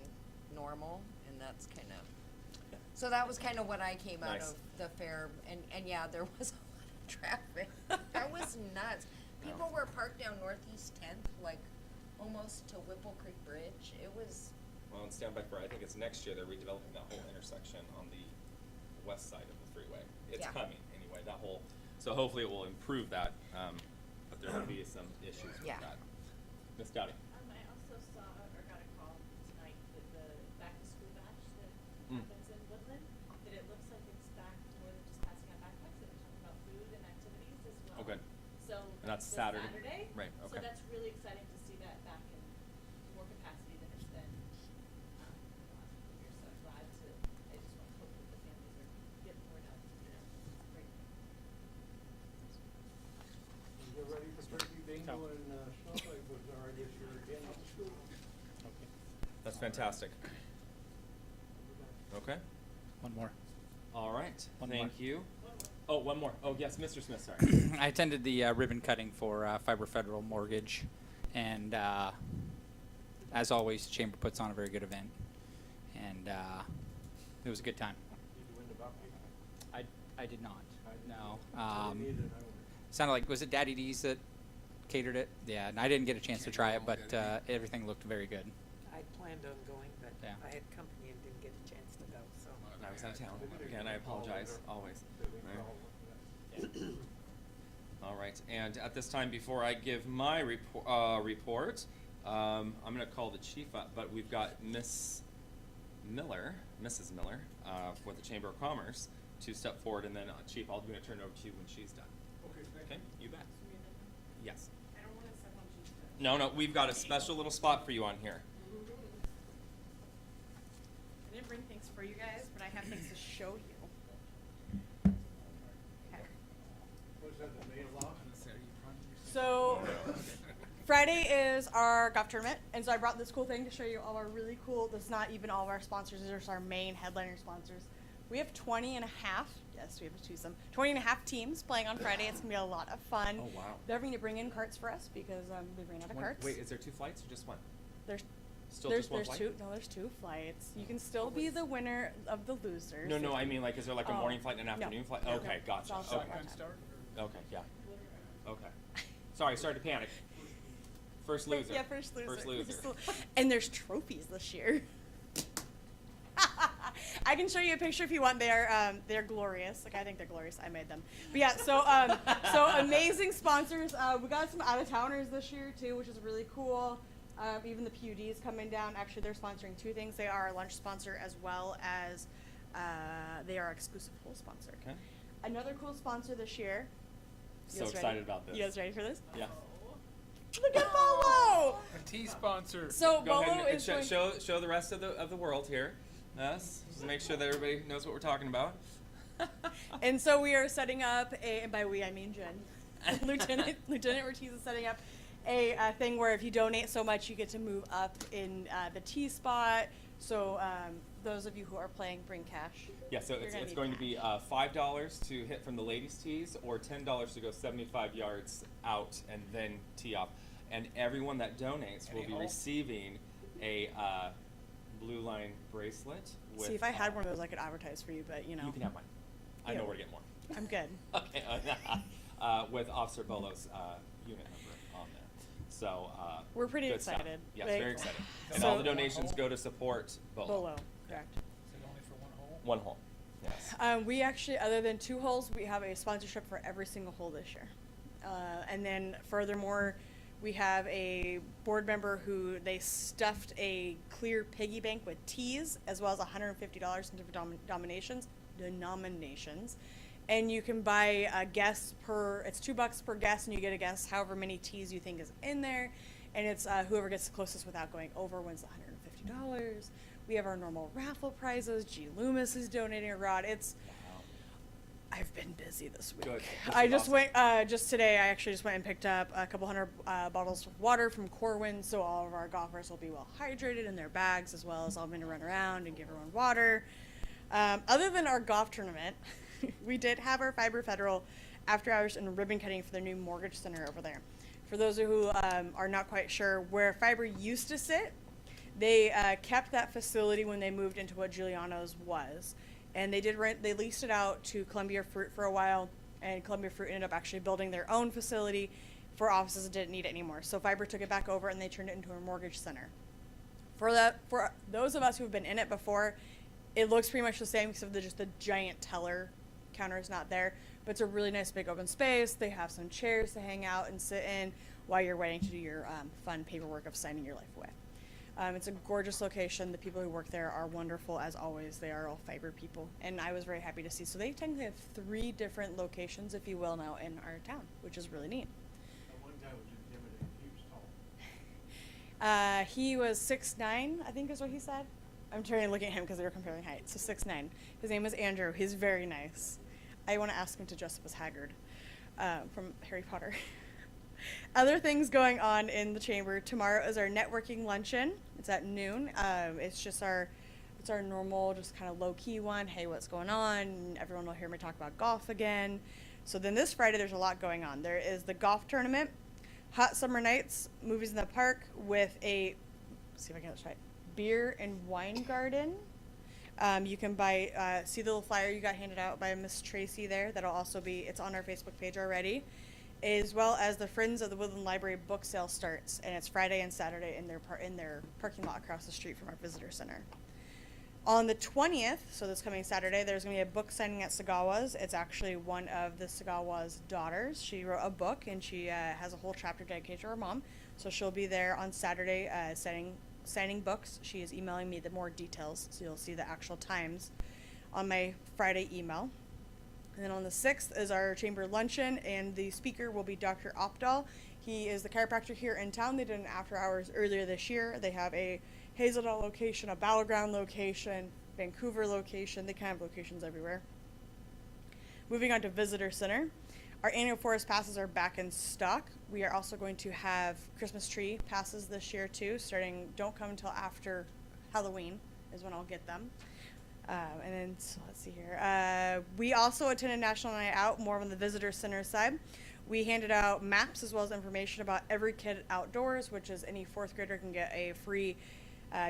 normal, and that's kind of, so that was kind of what I came out Nice. of the fair, and yeah, there was a lot of traffic. That was nuts. People were parked down Northeast 10th, like almost to Whipple Creek Bridge. It was, Well, and stand by for, I think it's next year, they're redeveloping that whole intersection on the west side of the freeway. It's Yeah. coming anyway, that whole, so hopefully it will improve that, but there will be some issues with Yeah. that. Ms. Dowdy? I also saw or got a call tonight that the back to school bash that Mm. happens in Woodland, that it looks like it's back to more than just passing out backpacks, that they're talking about food and activities as well. Oh, good. So And that's this Saturday? Right, So okay. that's really exciting to see that back in more capacity than it's been the last couple of years. So I'm glad to. I just want to hope that the families are getting more out. It's a great thing. Get ready for turkey bingo and snowflake bazaar this year again at the school. That's fantastic. Okay, One more. all right, One thank more. you. Oh, one more. Oh, yes, Mr. Smith, sorry. I attended the ribbon cutting for Fiber Federal Mortgage, and as always, the Chamber puts on a very good event, and it was a good time. Did you win the bucket? I did not. No. I didn't either, and I won. Sounded like, was it Daddy D's that catered it? Yeah, and I didn't get a chance to try it, but everything looked very good. I planned on going, but Yeah. I had company and didn't get a chance to go, so. I was out of town. Again, I apologize, always. Did we Right. call? All right, and at this time, before I give my report, I'm gonna call the chief up, but we've got Mrs. Miller, for the Chamber of Commerce to step forward, and then Chief, I'm gonna turn it over to you when she's done. Okay, thank Okay, you bet. Yes. I don't want to step on Chief's toes. No, we've got a special little spot for you on here. I didn't bring things for you guys, but I have things to show you. Okay. What's that, the mail off? So, Friday is our golf tournament, and so I brought this cool thing to show you all our really cool, this is not even all of our sponsors, these are just our main headliner sponsors. We have 20 and a half, yes, we have to choose them, 20 and a half teams playing on Friday. It's going to be a lot of fun. Oh, wow. They're going to bring in carts for us because we ran out of carts. Wait, is there 2 flights or just one? There's Still there's just one there's flight? there's two flights. You can still be the winner of the losers. No, if I you- mean, like, is there like a Oh, morning flight and an no. afternoon flight? No. Okay, It's gotcha. all Okay. shotgun time. Okay, yeah. Okay. Sorry, started to panic. First loser. Yeah, first loser. First loser. And there's trophies this year. I can show you a picture if you want. They're glorious. Like, I think they're glorious. I made them. But yeah, so amazing sponsors. We got some out of towners this year too, which is really cool. Even the PUDs coming down. Actually, they're sponsoring 2 things. They are a lunch sponsor as well as they are exclusive pool sponsor. Okay. Another cool sponsor this year. You So guys excited ready? about this. You guys ready for this? Yeah. Look at Bolo! A tea sponsor. So Go ahead Bolo and is going. show the rest of the world here. Yes. Just make sure that everybody knows what we're talking about. And so we are setting up and by we I mean Jen, Lieutenant Ortiz is setting up a thing where if you donate so much, you get to move up in the T spot. So those of you who are playing, bring cash. Yeah, so You're it's gonna need going to be cash. $5 to hit from the ladies' tees or $10 to go 75 yards out and then tee off. And everyone that donates will Any be hole? receiving a Blue Line bracelet. With, See, if I had one of those, I could advertise for you, but you know, You can have mine. I know Yeah. where to get more. I'm good. Okay, with Officer Bolo's unit number on there. So We're pretty good stuff. excited. Yes, Like, very excited. And so- all the donations go to support Bolo. Bolo, correct. Is it only for one hole? One hole. Yes. We actually, other than 2 holes, we have a sponsorship for every single hole this year. And then furthermore, we have a board member who they stuffed a clear piggy bank with teas as well as $150 in different denominations. And you can buy a guess it's $2 per guess, and you get a guess however many teas you think is in there. And it's whoever gets the closest without going over wins the $150. We have our normal raffle prizes. G. Loomis is donating a rod. I've been busy this week. Good. This I is just awesome. went just today. I actually just went and picked up a couple hundred bottles of water from Corwin, so all of our golfers will be well hydrated in their bags, as well as I'm going to run around and give everyone water. Other than our golf tournament, we did have our Fiber Federal after hours and ribbon cutting for their new mortgage center over there. For those who are not quite sure where Fiber used to sit, they kept that facility when they moved into what Giuliano's was. And they leased it out to Columbia Fruit for a while, and Columbia Fruit ended up actually building their own facility for offices that didn't need it anymore. So Fiber took it back over and they turned it into a mortgage center. For those of us who've been in it before, It looks pretty much the same except for just the giant teller counter is not there. But it's a really nice big open space. They have some chairs to hang out and sit in while you're waiting to do your fun paperwork of signing your life away. It's a gorgeous location. The people who work there are wonderful as always. They are all fiber people, and I was very happy to see. So they technically have 3 different locations, if you will, now in our town, which is really neat. That one guy was intimidating, he was tall. He was 6'9", I think is what he said. I'm trying to look at him because they were comparing height. So 6'9". His name is Andrew. He's very nice. I want to ask him to dress up as Hagrid from Harry Potter. Other things going on in the chamber. Tomorrow is our networking luncheon. It's at noon. It's our normal, just kind of low-key one. Hey, what's going on? Everyone will hear me talk about golf again. So then this Friday, there's a lot going on. There is the golf tournament, hot summer nights, movies in the park with let's see if I get this right, beer and wine garden. You can buy, see the little flyer you got handed out by Miss Tracy there. That'll also it's on our Facebook page already. As well as the Friends of the Woodland Library book sale starts, and it's Friday and Saturday in their parking lot across the street from our visitor center. On the 20th, so this coming Saturday, there's going to be a book signing at Sagawa's. It's actually one of the Sagawa's daughters. She wrote a book, and she has a whole chapter dedicated to her mom. So she'll be there on Saturday signing books. She is emailing me the more details, so you'll see the actual times on my Friday email. And then on the 6th is our chamber luncheon, and the speaker will be Dr. Opdahl. He is the chiropractor here in town. They did an after hours earlier this year. They have a Hazeldahl location, a Battleground location, Vancouver location. They kind of have locations everywhere. Moving on to Visitor Center. Our annual forest passes are back in stock. We are also going to have Christmas tree passes this year too, don't come until after Halloween is when I'll get them. And then, so let's see here. We also attended National Night Out, more on the Visitor Center side. We handed out maps as well as information about Every Kid Outdoors, which is any 4th grader can get a free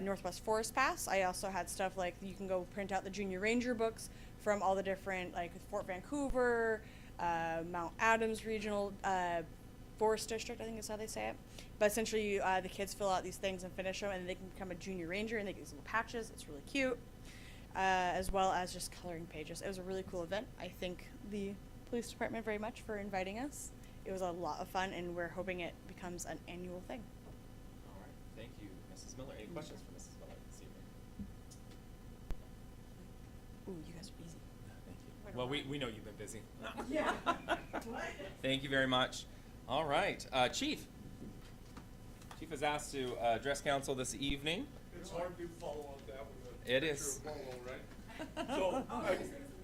Northwest Forest Pass. I also had stuff like you can go print out the Junior Ranger books from all the different, like Fort Vancouver, Mount Adams Regional Forest District, I think is how they say it. But essentially, the kids fill out these things and finish them, and they can become a Junior Ranger, and they get these little patches. It's really cute. As well as just coloring pages. It was a really cool event. I thank the police department very much for inviting us. It was a lot of fun, and we're hoping it becomes an annual thing. All right. Thank you, Mrs. Miller. Any questions for Mrs. Miller this evening? Ooh, you guys are easy. Thank you. Well, we know you've been busy. Yeah. Thank you very much. All right. Chief. Chief is asked to address council this evening. It's hard to follow up that with a It picture is. of Polo, right? So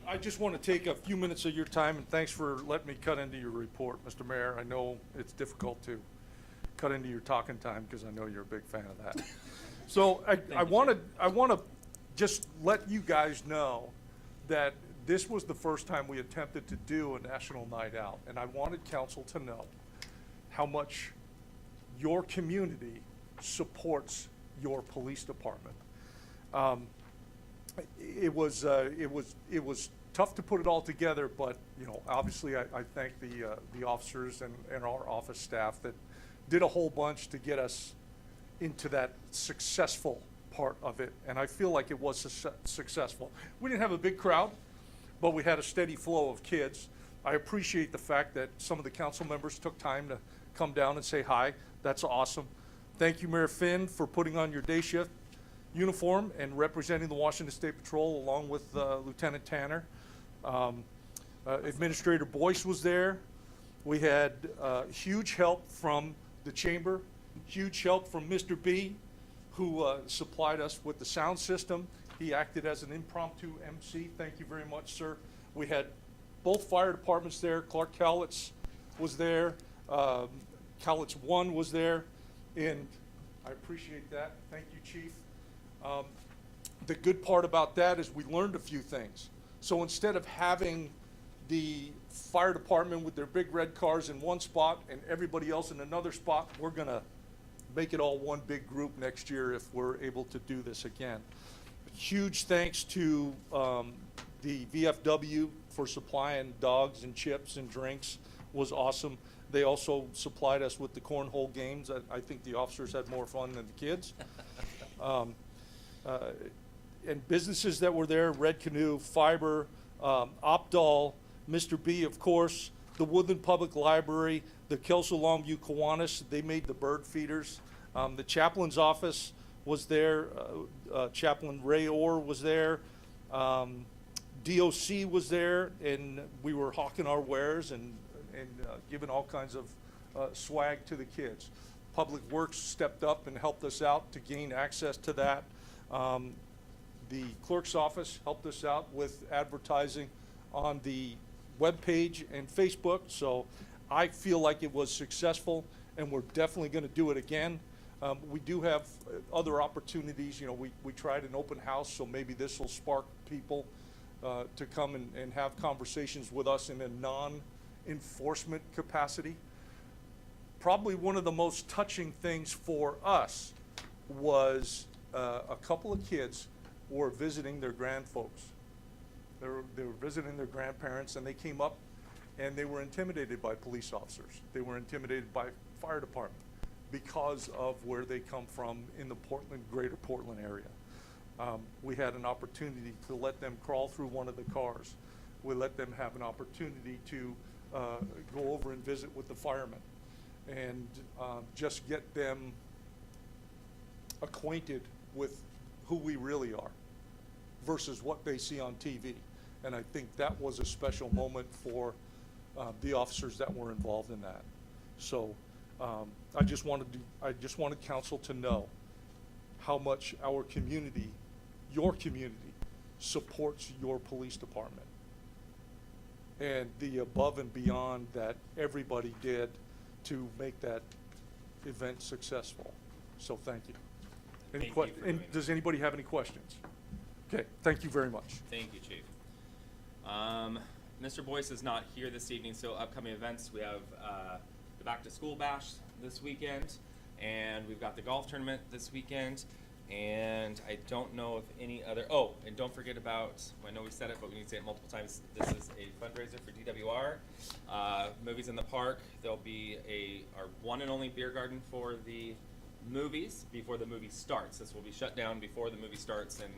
I just want to take a few minutes of your time, and thanks for letting me cut into your report, Mr. Mayor. I know it's difficult to cut into your talking time because I know you're a big fan of that. So I want to just let you guys know that this was the first time we attempted to do a national night out, and I wanted council to know how much your community supports your police department. It was tough to put it all together, but obviously I thank the officers and our office staff that did a whole bunch to get us into that successful part of it, and I feel like it was successful. We didn't have a big crowd, but we had a steady flow of kids. I appreciate the fact that some of the council members took time to come down and say hi. That's awesome. Thank you, Mayor Finn, for putting on your day shift uniform and representing the Washington State Patrol along with Lieutenant Tanner. Administrator Boyce was there. We had huge help from the chamber, huge help from Mr. B, who supplied us with the sound system. He acted as an impromptu MC. Thank you very much, sir. We had both fire departments there. Clark Cowlitz was there. Cowlitz 1 was there, and I appreciate that. Thank you, Chief. The good part about that is we learned a few things. So instead of having the fire department with their big red cars in one spot and everybody else in another spot, we're going to make it all one big group next year if we're able to do this again. Huge thanks to the VFW for supplying dogs and chips and drinks. Was awesome. They also supplied us with the cornhole games. I think the officers had more fun than the kids. and businesses that were there, Red Canoe, Fiber, Opdal, Mr. B, of course, the Woodland Public Library, the Kelso Longview Kiwanis, they made the bird feeders. The chaplain's office was there, Chaplain Ray Orr was there, DOC was there, and we were hawking our wares and giving all kinds of swag to the kids. Public Works stepped up and helped us out to gain access to that. The clerk's office helped us out with advertising on the webpage and Facebook, so I feel like it was successful, and we're definitely going to do it again. We do have other opportunities. You know, we tried an open house, so maybe this will spark people to come and have conversations with us in a non-enforcement capacity. Probably one of the most touching things for us was a couple of kids were visiting their grandfolks. They were visiting their grandparents, and they came up and they were intimidated by police officers. They were intimidated by fire department because of where they come from in the Portland, greater Portland area. We had an opportunity to let them crawl through one of the cars. We let them have an opportunity to go over and visit with the firemen and just get them acquainted with who we really are versus what they see on TV. And I think that was a special moment for the officers that were involved in that. So I just wanted council to know how much our community, your community, supports your police department and the above and beyond that everybody did to make that event successful. So thank you. Thank you for doing that. Does anybody have any questions? Okay, thank you very much. Thank you, Chief. Mr. Boyce is not here this evening, so upcoming events, we have the Back to School Bash this weekend, and we've got the golf tournament this weekend, and I don't know if any other, oh, and don't forget about, I know we said it, but we need to say it multiple times, this is a fundraiser for DWR. Movies in the Park, there'll be our one and only beer garden for the movies before the movie starts. This will be shut down before the movie starts and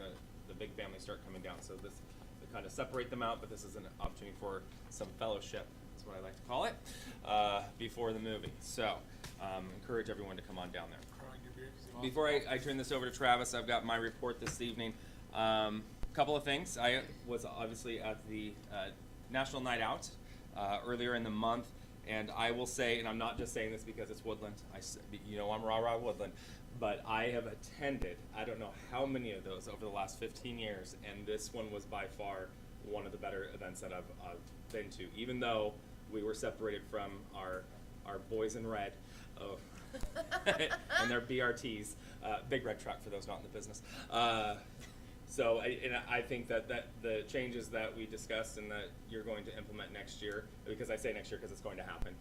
the big families start coming down. So this, to kind of separate them out, but this is an opportunity for some fellowship, that's what I like to call it, before the movie. So encourage everyone to come on down there. Before I turn this over to Travis, I've got my report this evening. Couple of things. I was obviously at the National Night Out earlier in the month, and I will say, and I'm not just saying this because it's Woodland, you know I'm rah-rah Woodland, but I have attended, I don't know how many of those over the last 15 years, and this one was by far one of the better events that I've been to, even though we were separated from our boys in red. Oh. And their BRTs, big red truck for those not in the business. So I think that the changes that we discussed and that you're going to implement next year, because I say next year because it's going to happen,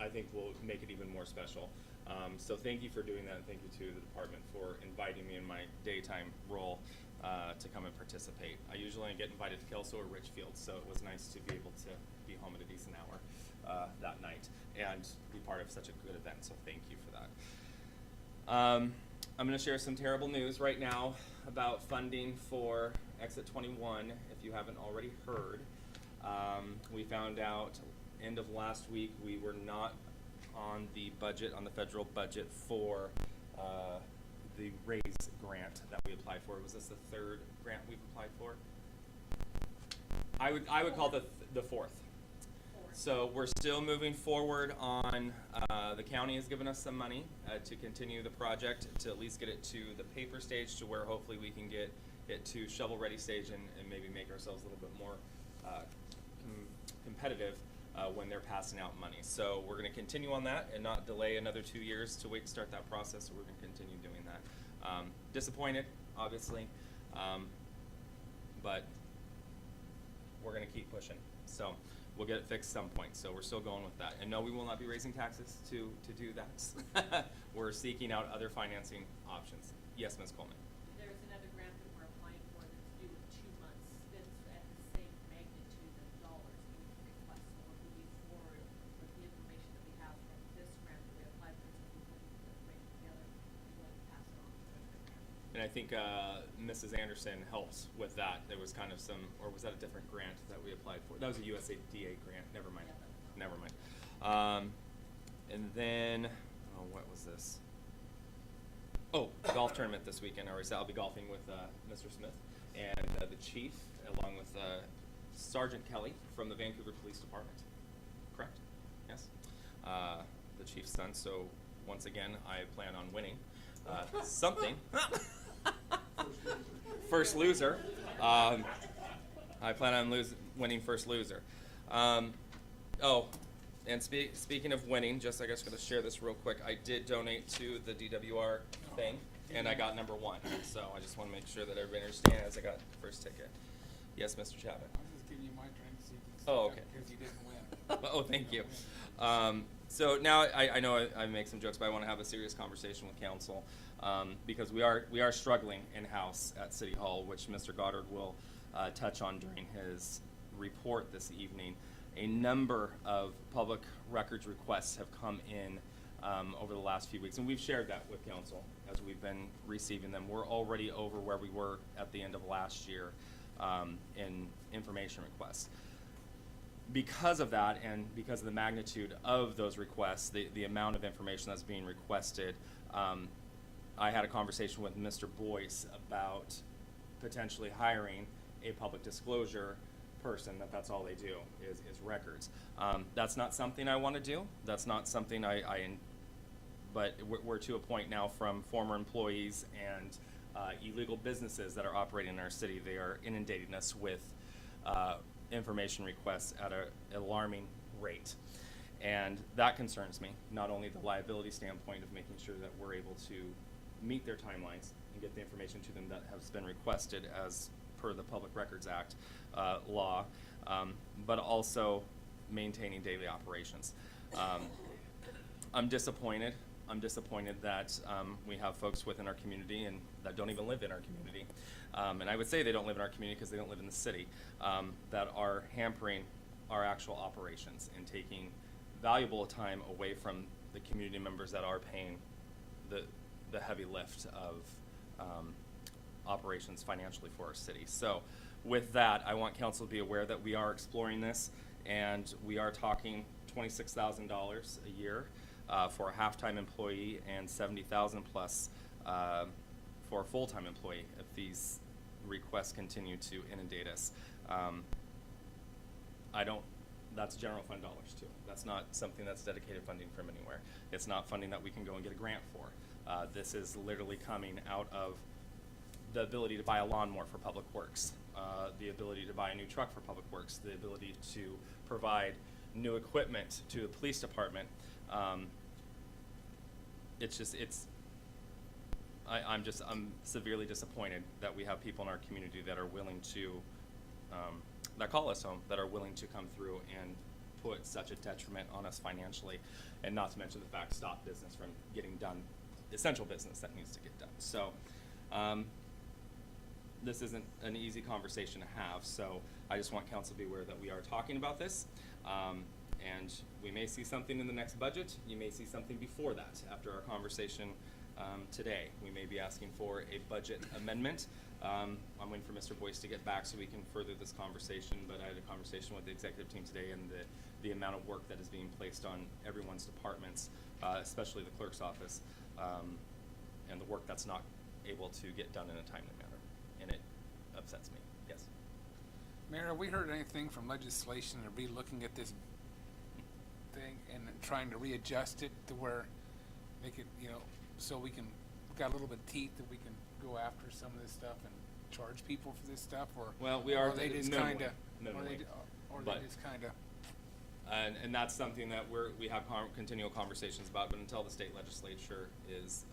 I think will make it even more special. So thank you for doing that, and thank you to the department for inviting me in my daytime role to come and participate. I usually get invited to Kelso or Richfield, so it was nice to be able to be home at a decent hour that night and be part of such a good event, so thank you for that. I'm going to share some terrible news right now about funding for Exit 21, if you haven't already heard. We found out end of last week we were not on the budget, on the federal budget for the RAISE grant that we applied for. Was this the third grant we've applied for? I would call the fourth. So we're still moving forward on, the county has given us some money to continue the project, to at least get it to the paper stage, to where hopefully we can get it to shovel-ready stage and maybe make ourselves a little bit more competitive when they're passing out money. So we're going to continue on that and not delay another 2 years to wait to start that process, so we're going to continue doing that. Disappointed, obviously, but we're going to keep pushing. So we'll get it fixed some point, so we're still going with that. And no, we will not be raising taxes to do that. We're seeking out other financing options. Yes, Ms. Coleman. There's another grant that we're applying for that's due in 2 months, that's at the same magnitude of dollars we request. So we're moving forward with the information that we have from this grant that we applied for, so we put the information together and we'll pass it on to the grant. And I I think Mrs. Anderson helps with that. There was kind of some, or was that a different grant that we applied for? That was a USAID grant. Never mind. Never mind. And then, oh, what was this? Oh, golf tournament this weekend. I'll be golfing with Mr. Smith and the chief, along with Sergeant Kelly from the Vancouver Police Department. Correct? Yes. The chief's son. So once again, I plan on winning something. First loser. I plan on winning first loser. Oh, and speaking of winning, just I guess I'm going to share this real quick. I did donate to the DWR thing, and I got number 1. So I just want to make sure that everybody understands I got the first ticket. Yes, Mr. Chapman. I'll just give you my drink so you can Oh, okay. because you didn't win. Oh, thank you. So now I know I make some jokes, but I want to have a serious conversation with council because we are struggling in-house at City Hall, which Mr. Goddard will touch on during his report this evening. A number of public records requests have come in over the last few weeks, and we've shared that with council as we've been receiving them. We're already over where we were at the end of last year in information requests. Because of that, and because of the magnitude of those requests, the amount of information that's being requested, I had a conversation with Mr. Boyce about potentially hiring a public disclosure person that's all they do is records. That's not something I want to do. That's not something but we're to a point now from former employees and illegal businesses that are operating in our city. They are inundating us with information requests at an alarming rate. And that concerns me, not only the liability standpoint of making sure that we're able to meet their timelines and get the information to them that has been requested as per the Public Records Act law, but also maintaining daily operations. I'm disappointed. I'm disappointed that we have folks within our community and that don't even live in our community. And I would say they don't live in our community because they don't live in the city, that are hampering our actual operations and taking valuable time away from the community members that are paying the heavy lift of operations financially for our city. So with that, I want council to be aware that we are exploring this, and we are talking $26,000 a year for a half-time employee and $70,000 plus for a full-time employee if these requests continue to inundate us. That's general fund dollars too. That's not something that's dedicated funding from anywhere. It's not funding that we can go and get a grant for. This is literally coming out of the ability to buy a lawnmower for Public Works, the ability to buy a new truck for Public Works, the ability to provide new equipment to the police department. I'm severely disappointed that we have people in our community that are willing to, that call us home, that are willing to come through and put such a detriment on us financially, and not to mention the fact stop business from getting done, essential business that needs to get done. So this isn't an easy conversation to have, so I just want council to be aware that we are talking about this, and we may see something in the next budget. You may see something before that after our conversation today. We may be asking for a budget amendment. I'm waiting for Mr. Boyce to get back so we can further this conversation, but I had a conversation with the executive team today, and the amount of work that is being placed on everyone's departments, especially the clerk's office, and the work that's not able to get done in a timely manner, and it upsets me. Yes. Mayor, have we heard anything from legislation to be looking at this thing and trying to readjust it to where make it, so we got a little bit of teeth that we can go after some of this stuff and charge people for this stuff, or well, we are or they just minimally, kind of, and that's something that we have continual conversations about. But until the state legislature is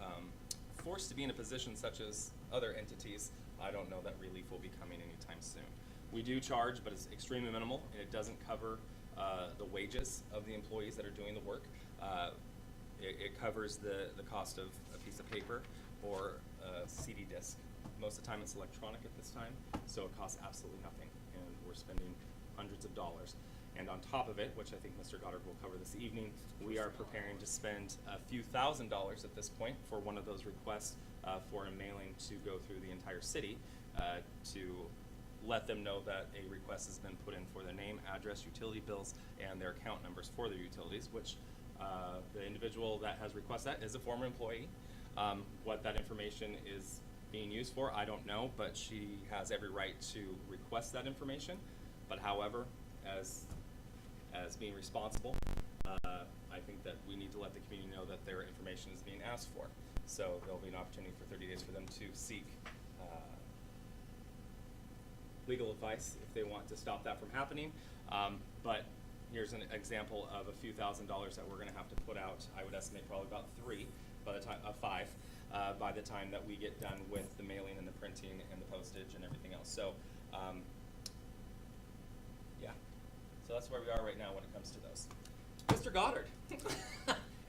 forced to be in a position such as other entities, I don't know that relief will be coming anytime soon. We do charge, but it's extremely minimal, and it doesn't cover the wages of the employees that are doing the work. It covers the cost of a piece of paper or a CD disc. Most of the time it's electronic at this time, so it costs absolutely nothing, and we're spending hundreds of dollars. And on top of it, which I think Mr. Goddard will cover this evening, we are preparing to spend a few $1,000s at this point for one of those requests for a mailing to go through the entire city to let them know that a request has been put in for their name, address, utility bills, and their account numbers for their utilities, which the individual that has requested that is a former employee. What that information is being used for, I don't know, but she has every right to request that information. But however, as being responsible, I think that we need to let the community know that their information is being asked for. So there'll be an opportunity for 30 days for them to seek legal advice if they want to stop that from happening. But here's an example of a few $1,000s that we're going to have to put out. I would estimate probably about five by the time that we get done with the mailing and the printing and the postage and everything else. So yeah, so that's where we are right now when it comes to those. Mr. Goddard.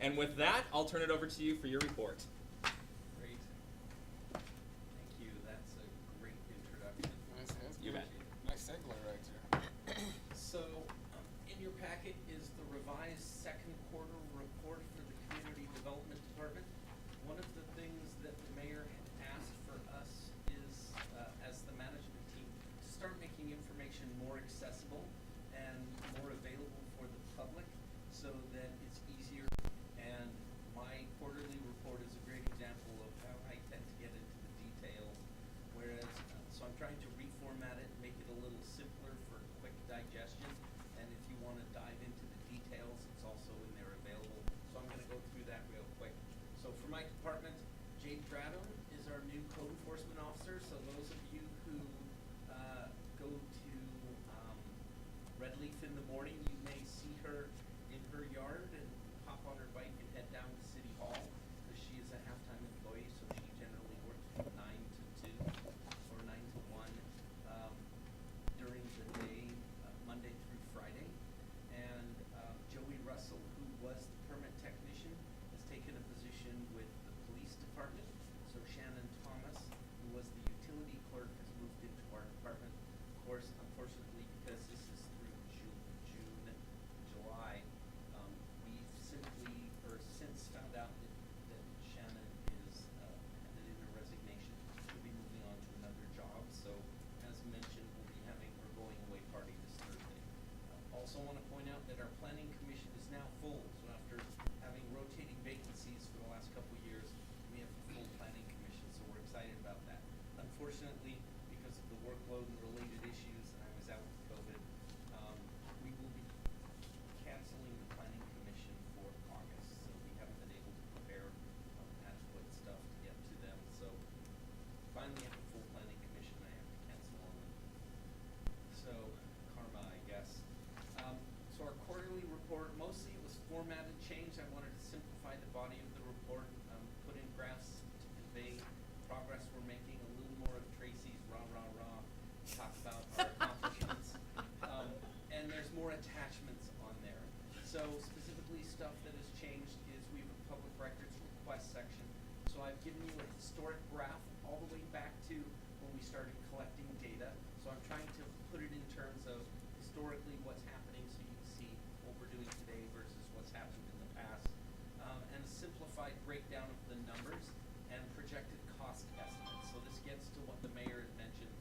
And with that, I'll turn it over to you for your report. Great. Thank you. That's a great introduction. You bet. Nice segue right there. So, in your packet is the revised second quarter report for the Community Development Department. One of the things that the mayor had asked for us is, as the management team, to start making information more accessible and more available for the public so that it's easier. And my quarterly report is a great example of how I tend to get into the details. Whereas, so I'm trying to reformat it, make it a little simpler for quick digestion. And if you want to dive into the details, it's also in there available. So I'm going to go through that real quick. So for my department, Jade Pradham is our new code enforcement officer. So those of you who go to Redleaf in the morning, you may see her in her yard and hop on her bike and head down to City Hall, because she is a half-time employee, so she generally works from 9 to 2 or 9 to 1 during the day, Monday through Friday. And Joey Russell, who was the permit technician, has taken a position with the police department. So Shannon Thomas, who was the utility clerk, has moved into our department. Of course, unfortunately, because this is through June, July, we've since found out that Shannon is handed in her resignation. She'll be moving on to another job. So, as mentioned, we'll be having her going away party this Thursday. Also want to point out that our planning commission is now full. So after having rotating vacancies for the last couple of years, we have a full planning commission. So we're excited about that. Unfortunately, because of the workload and related issues, and I was out with COVID, we will be canceling the planning commission for August. So we haven't been able to prepare adequate stuff to get to them. So finally have a full planning commission. I have to cancel on them. So karma, I guess. So our quarterly report, mostly it was formatted change. I wanted to simplify the body of the report, put in graphs to convey progress we're making, a little more of Tracy's rah, rah, rah, talk about our accomplishments. And there's more attachments on there. So specifically stuff that has changed is we have a public records request section. So I've given you a historic graph all the way back to when we started collecting data. So I'm trying to put it in terms of historically what's happening so you can see what we're doing today versus what's happened in the past. And a simplified breakdown of the numbers and projected cost estimates. So this gets to what the mayor had mentioned.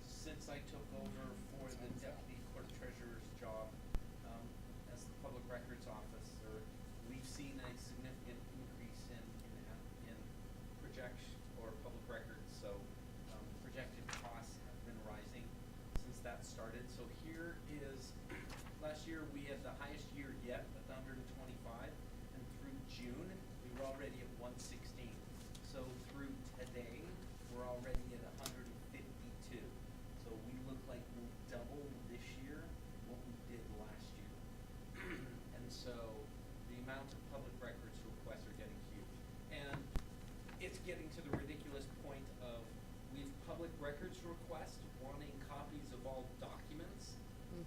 Since I took over for the deputy clerk treasurer's job as the public records officer, we've seen a significant increase in projection or public records. So projected costs have been rising since that started. So here is, last year we had the highest year yet at 125, and through June we were already at 116. So through today we're already at 152. So we look like we'll double this year what we did last year. And so the amount of public records requests are getting huge. And it's getting to the ridiculous point of we've public records requests wanting copies of all documents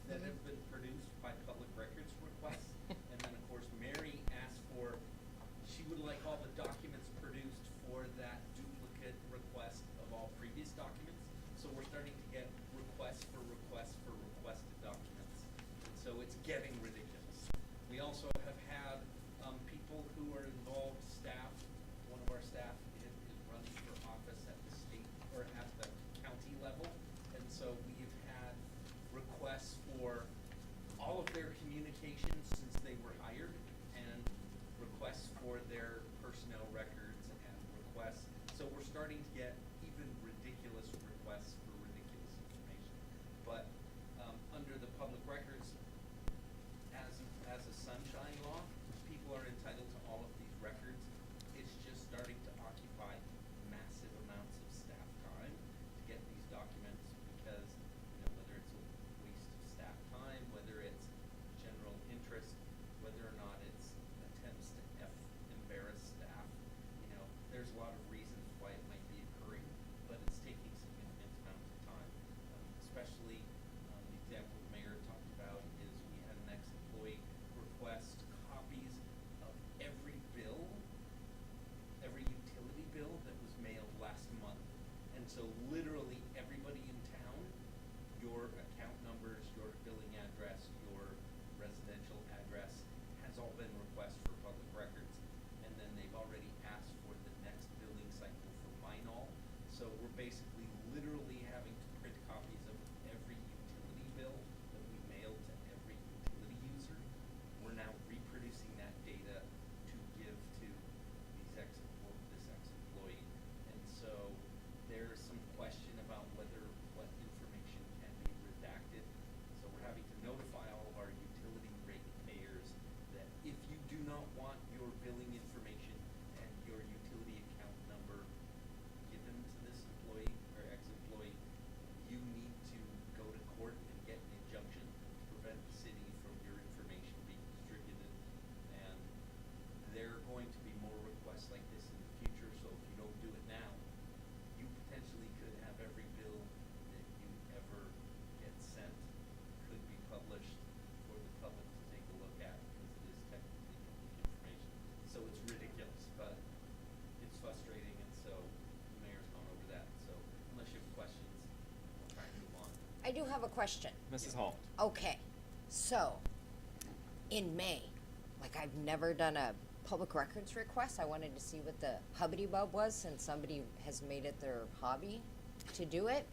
that have been produced by public records requests. And then of course Mary asked for, she would like all the documents produced for that duplicate request of all previous documents. So we're starting to get requests for requested documents. And so it's getting ridiculous. We also have had people who are involved, staff, one of our staff is or at the county level. And so we've had requests for all of their communications since they were hired, and requests for their personnel records and requests. So we're starting to get even ridiculous requests for ridiculous information. But under the public records, as a sunshine law, people are entitled to all of these records. It's just starting to occupy massive amounts of staff time to get these documents because, whether it's a waste of staff time, whether it's general interest, whether or not it's attempts to embarrass staff, there's a lot of reasons why it might be occurring, but it's taking significant amounts of time. Especially, the example the mayor talked about is we had an ex-employee request copies of every bill, every utility bill that was mailed last month. And so literally everybody in town, your account numbers, your billing address, your residential address has all been requests for public records. And then they've already asked for the next billing cycle for Minol. So we're basically literally having to print copies of every utility bill that we mail to every utility user. We're now reproducing that data to give to this ex-employee. And so there's some question about what information can be redacted. So we're having to notify all of our utility rate payers that if you do not want your billing information and your utility account number given to this employee or ex-employee, you need to go to court and get an injunction to prevent the city from your information being distributed. And there are going to be more requests like this in the future, so if you don't do it now, you potentially could have every bill that you ever get sent could be published for the public to take a look at because it is technically public information. So it's ridiculous, but it's frustrating, and so the mayor's gone over that. So unless you have questions, we'll try and move on. I do have a question. Mrs. Hall. Okay, so, in May, like I've never done a public records request. I wanted to see what the hubbity-bub was since somebody has made it their hobby to do it.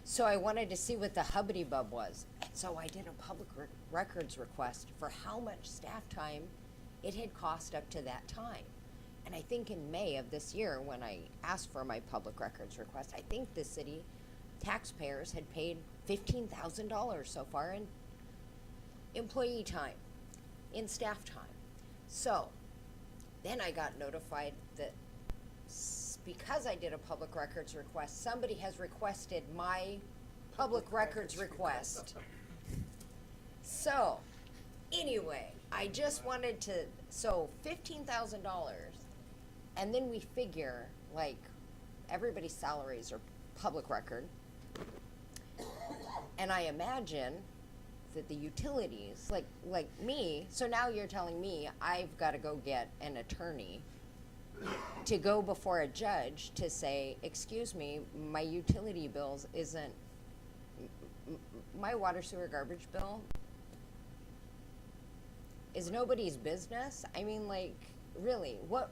So I wanted to see what the hubbity-bub was. And so I did a public records request for how much staff time it had cost up to that time. And I think in May of this year, when I asked for my public records request, I think the city taxpayers had paid $15,000 so far in employee time, in staff time. So then I got notified that because I did a public records request, somebody has requested my public records request. So anyway, I just wanted to, so $15,000, and then we figure like everybody's salaries are public record. And I imagine that the utilities, like me, so now you're telling me I've got to go get an attorney to go before a judge to say, excuse me, my utility bills isn't, my water, sewer, garbage bill is nobody's business. I mean, like, really, what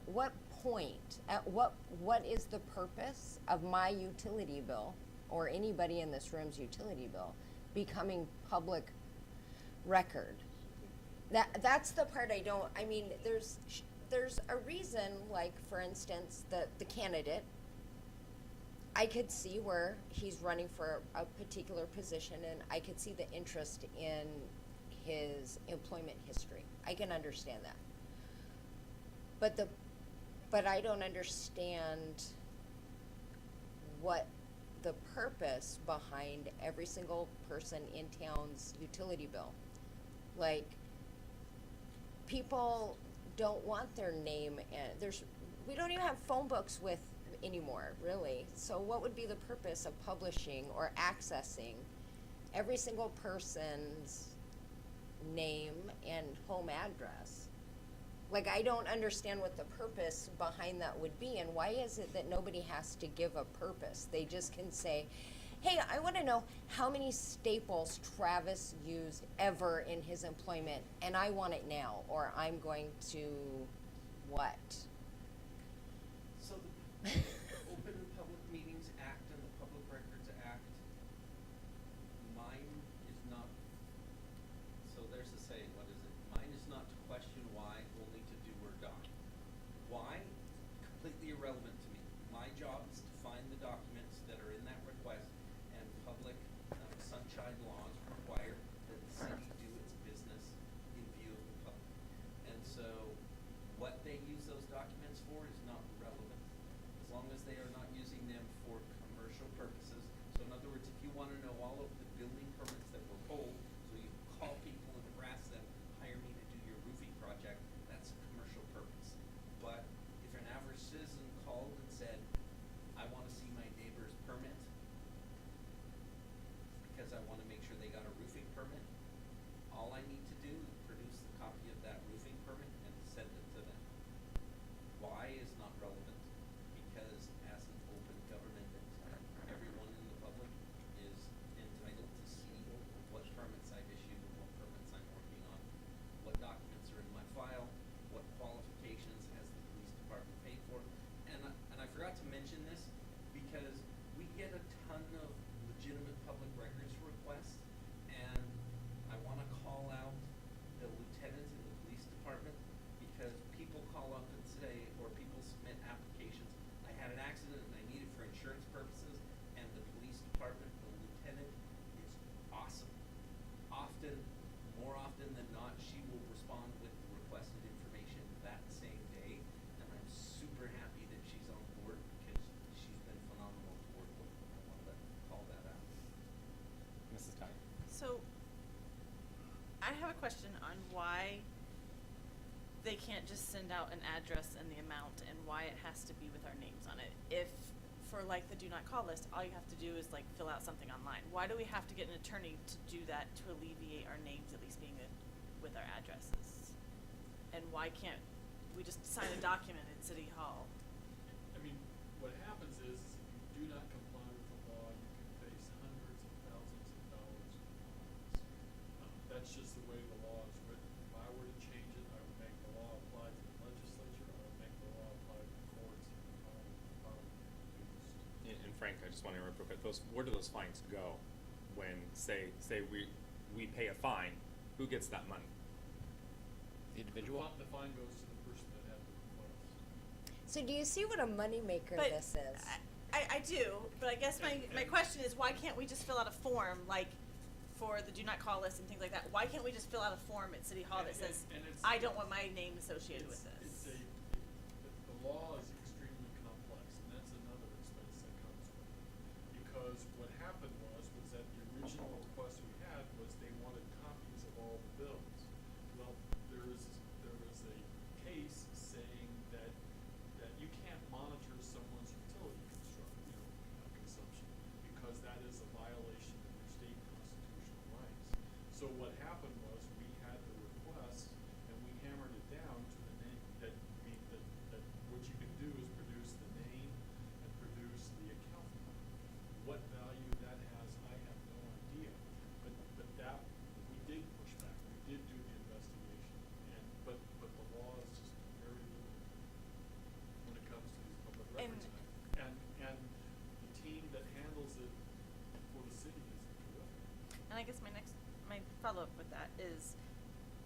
point, what is the purpose of my utility bill or anybody in this room's utility bill becoming public record? That's the part I don't, I mean, there's a reason, like, for instance, the candidate, I could see where he's running for a particular position, and I could see the interest in his employment history. I can understand that. But I don't understand what the purpose behind every single person in town's utility bill. Like, people don't want their name, and we don't even have phone books with anymore, really. So what would be the purpose of publishing or accessing every single person's name and home address? Like, I don't understand what the purpose behind that would be, and why is it that nobody has to give a purpose? They just can say, hey, I want to know how many staples Travis used ever in his employment, and I want it now, or I'm going to what? So the Open Public Meetings Act and the they use those documents for is not relevant, as long as they are not using them for commercial purposes. So in other words, if you wanna know all of the building permits that were pulled, so you call people and harass them, hire me to do your roofing project, that's a commercial purpose. But if an average citizen called and said, I wanna see my neighbor's permit, because I wanna make sure they got a roofing permit, all I need to do is produce the copy of that roofing permit and send it to them. Why is not relevant, because as an open government entity, everyone in the public is entitled to see what permits I've issued and what permits I'm working on, what documents are in my file, what qualifications has the police department paid for. And I forgot to mention this, because we get a ton of legitimate public records requests, and I wanna call out the lieutenant in the police department, because people call up and say, or people submit applications, I had an accident and I need it for insurance purposes, and the police department, the lieutenant is awesome. More often than not, she will respond with the requested information that same day, and I'm super happy that she's on board, because she's been phenomenal to work with. I wanted to call that out. Mrs. Ty. So, I have a question on why they can't just send out an address and the amount, and why it has to be with our names on it. If, for like the do not call list, all you have to do is like fill out something online. Why do we have to get an attorney to do that, to alleviate our names at least being with our addresses? And why can't we just sign a document in City Hall? I mean, what happens is if you do not comply with the law, you can face hundreds of thousands of dollars in fines. That's just the way the law is written. If I were to change it, I would make the law apply to the legislature, I would make the law apply to the courts, and probably reduced. And Frank, I just want to interrupt real quick. Where do those fines go? When say we pay a fine, who gets that money? The individual. The fine goes to the person that had the request. So do you see what a moneymaker But this is? I do, but I guess my question is, why can't we just fill out a form, like, for the do not call list and things like that? Why can't we just fill out a form at City Hall that says, And it's- I don't want my name associated with this? The law is extremely complex, and that's another expense that comes with it. Because what happened was that the original request we had was they wanted copies of all the bills. Well, there was a case saying that you can't monitor someone's utility consumption, because that is a violation of your state constitutional rights. So what happened was we had the request, and we hammered it down to the name that what you can do is produce the name and produce the account number. What value that has, I have no idea. But that we did push back. We did do the investigation, but the law is just very limited when it comes to these public records. And the team that handles it for the city is terrific. And I guess my follow-up with that is,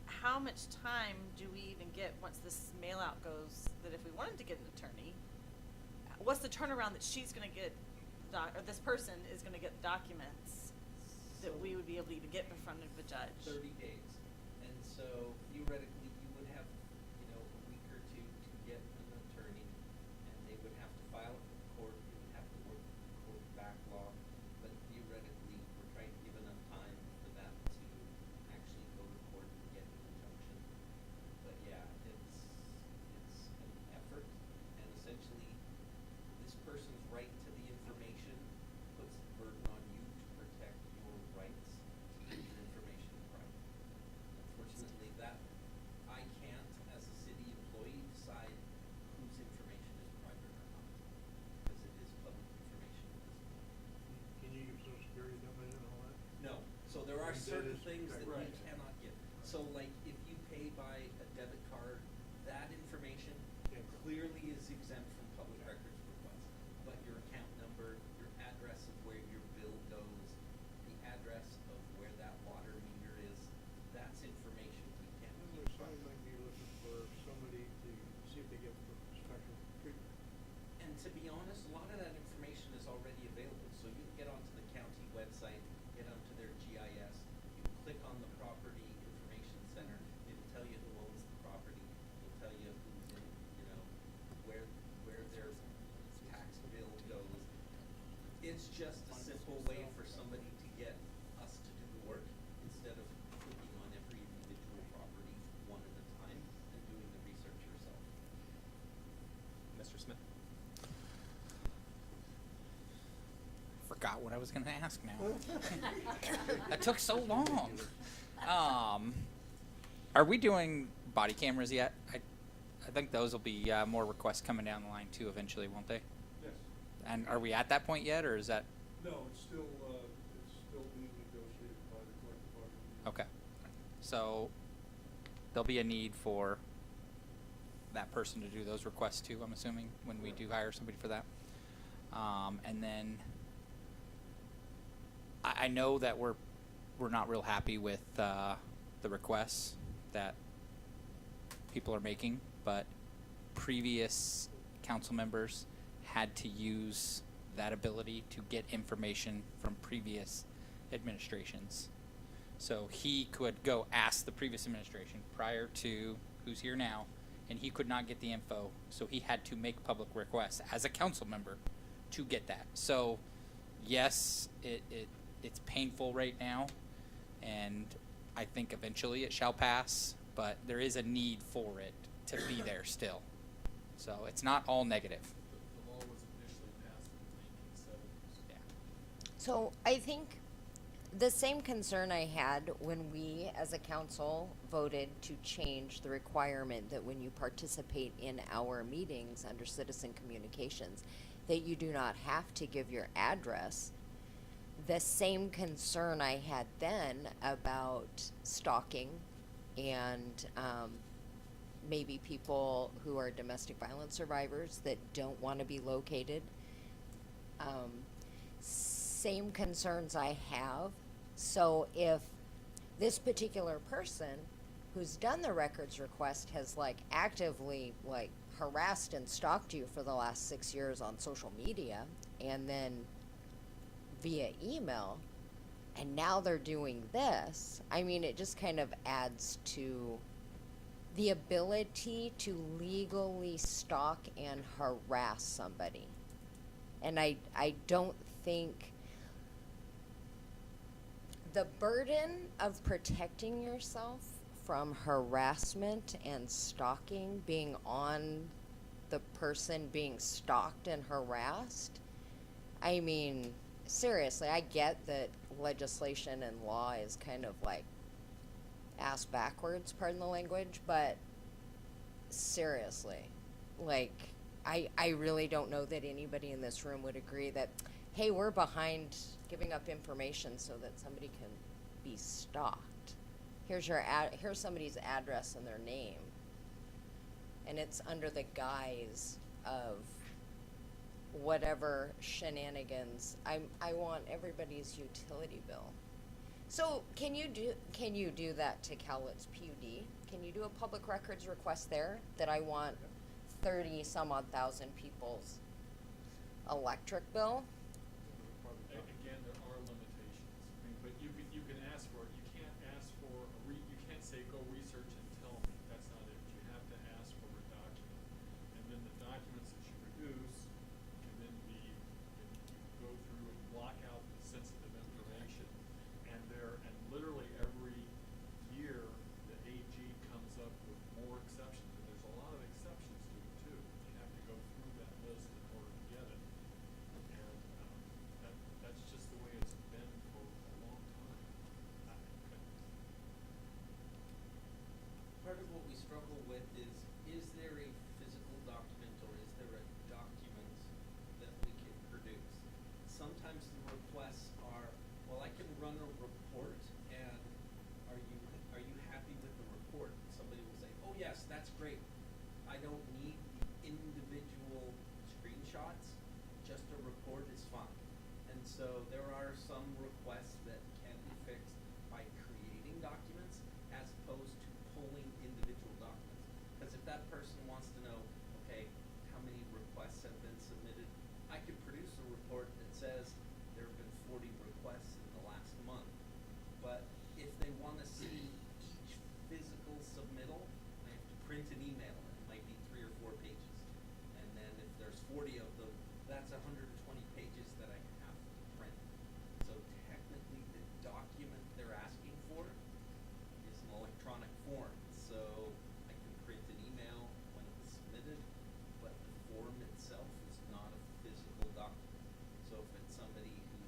how much time do we even get once this mail out goes, that if we wanted to get an attorney, what's the turnaround that she's gonna get, or this person is gonna get documents that we would be able to even get in front of a judge? 30 days. And so theoretically, you would have, a week or two to get an attorney, and they would have to file it with the court, you would have to work the court backlog, but theoretically, we're trying to give enough time for that to actually go to court and get an injunction. But yeah, it's an effort, and essentially, this person's right to the information puts the burden on you to protect your rights to use your information private. Unfortunately, that I can't, as a city employee, decide whose information is private or not, because it is public information at this point. Can you use social security number and all that? No, so there are That certain is things that right. you cannot get. So like, if you pay by a debit card, that information clearly is exempt from public records requests. But your account number, your address of where your bill goes, the address of where that water meter is, that's information we can't keep Somebody private. might be looking for somebody to see if they get special treatment. And to be honest, a lot of that information is already available. So you can get onto the county website, get onto their GIS, you can click on the property information center, it'll tell you who owns the property, it'll tell you who's in forgot what I was going to ask now. That took so long. Are we doing body cameras yet? I think those will be more requests coming down the line too eventually, won't they? Yes. And are we at that point yet, or is that No, it's still being negotiated by the collective bargaining unit. okay? So there'll be a need for that person to do those requests too, I'm assuming, when we do hire somebody for that. And then I know that we're not real happy with the requests that people are making, but previous council members had to use that ability to get information from previous administrations. So he could go ask the previous administration prior to who's here now, and he could not get the info, so he had to make public requests as a council member to get that. So yes, it's painful right now, and I think eventually it shall pass, but there is a need for it to be there still. So it's not all negative. The law was initially passed in the 1970s. Yeah. So I think the same concern I had when we as a council voted to change the requirement that when you participate in our meetings under citizen communications, that you do not have to give your address. The same concern I had then about stalking and maybe people who are domestic violence survivors that don't want to be located. Same concerns I have. So if this particular person who's done the records request has like actively like harassed and stalked you for the last 6 years on social media and then via email, and now they're doing this, I mean, it just kind of adds to the ability to legally stalk and harass somebody. And I don't think the burden of protecting yourself from harassment and stalking being on the person being stalked and harassed, I mean, seriously, I get that legislation and law is kind of like ass backwards, pardon the language, but seriously, like, I really don't know that anybody in this room would agree that, hey, we're behind giving up information so that somebody can be stalked. Here's somebody's address and their name, and it's under the guise of whatever shenanigans. I want everybody's utility bill. So can you do that to Cowlitz PUD? Can you do a public records request there that I want 30 some odd thousand people's electric bill? Again, there are limitations. I mean, but you can ask for it. You can't ask for you can't say go research and tell me. That's not it. You have to ask for a document, and then the documents that you produce can then be you go through and block out the sensitive information, and literally every year the AG comes up with more exceptions, and there's a lot of exceptions to it too. You have to go through that list in order to get it. And that's just the way it's been for a long time. Part of what we struggle with is there a physical document or is there a document that we can produce? Sometimes the requests are, well, I can run a report, and are you happy with the report? Somebody will say, oh yes, that's great. I don't need the individual screenshots, just a report is fine. And so there are some requests that can be fixed by creating documents as opposed to pulling individual documents. Because if that person wants to know, okay, how many requests have been submitted, I could produce a report that says there have been 40 requests in the last month. But if they want to see each physical submittal, I have to print an email, and it might be 3 or 4 pages. And then if there's 40 of them, that's 120 pages that I have to print. So technically, the document they're asking for is an electronic form. So I can print an email when it's submitted, but the form itself is not a physical document. So if it's somebody who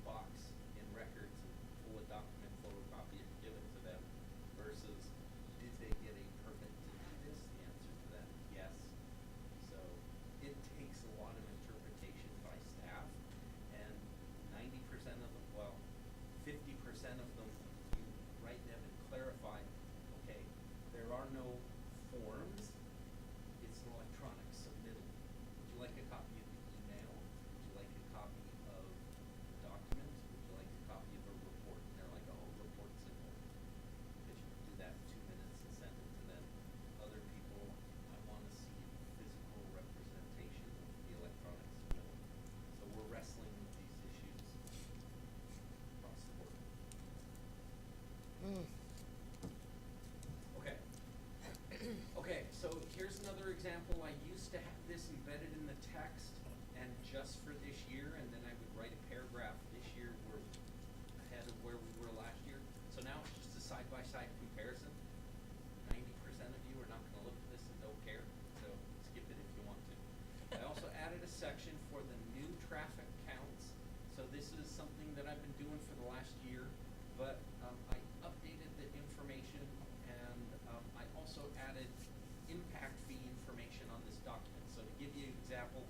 box in records and pull a document photocopy and give it to them versus did they get a permit to do this? The answer to that is yes. So it takes a lot of interpretation by staff, and 90% of them, well, 50% of them, you write them and clarify, okay, there are no forms, it's an electronic submittal. Would you like a copy of the email? Would you like a copy of the document? Would you like a copy of a report? And they're like, oh, report's simple. Because you can do that in 2 minutes and send it to them. Other people, I wanna see physical representation of the electronic submittal. So we're wrestling with these issues across the board. Okay. Okay, so here's another example. I used to have this embedded in the text and just for this year, and then I would write a paragraph. This year we're ahead of where we were last year. So now it's just a side-by-side comparison. 90% of you are not gonna look at this and don't care, so skip it if you want to. I also added a section for the new traffic counts. So this is something that I've been doing for the last year, but I updated the information, and I also added impact fee information on this document. So to give you an example,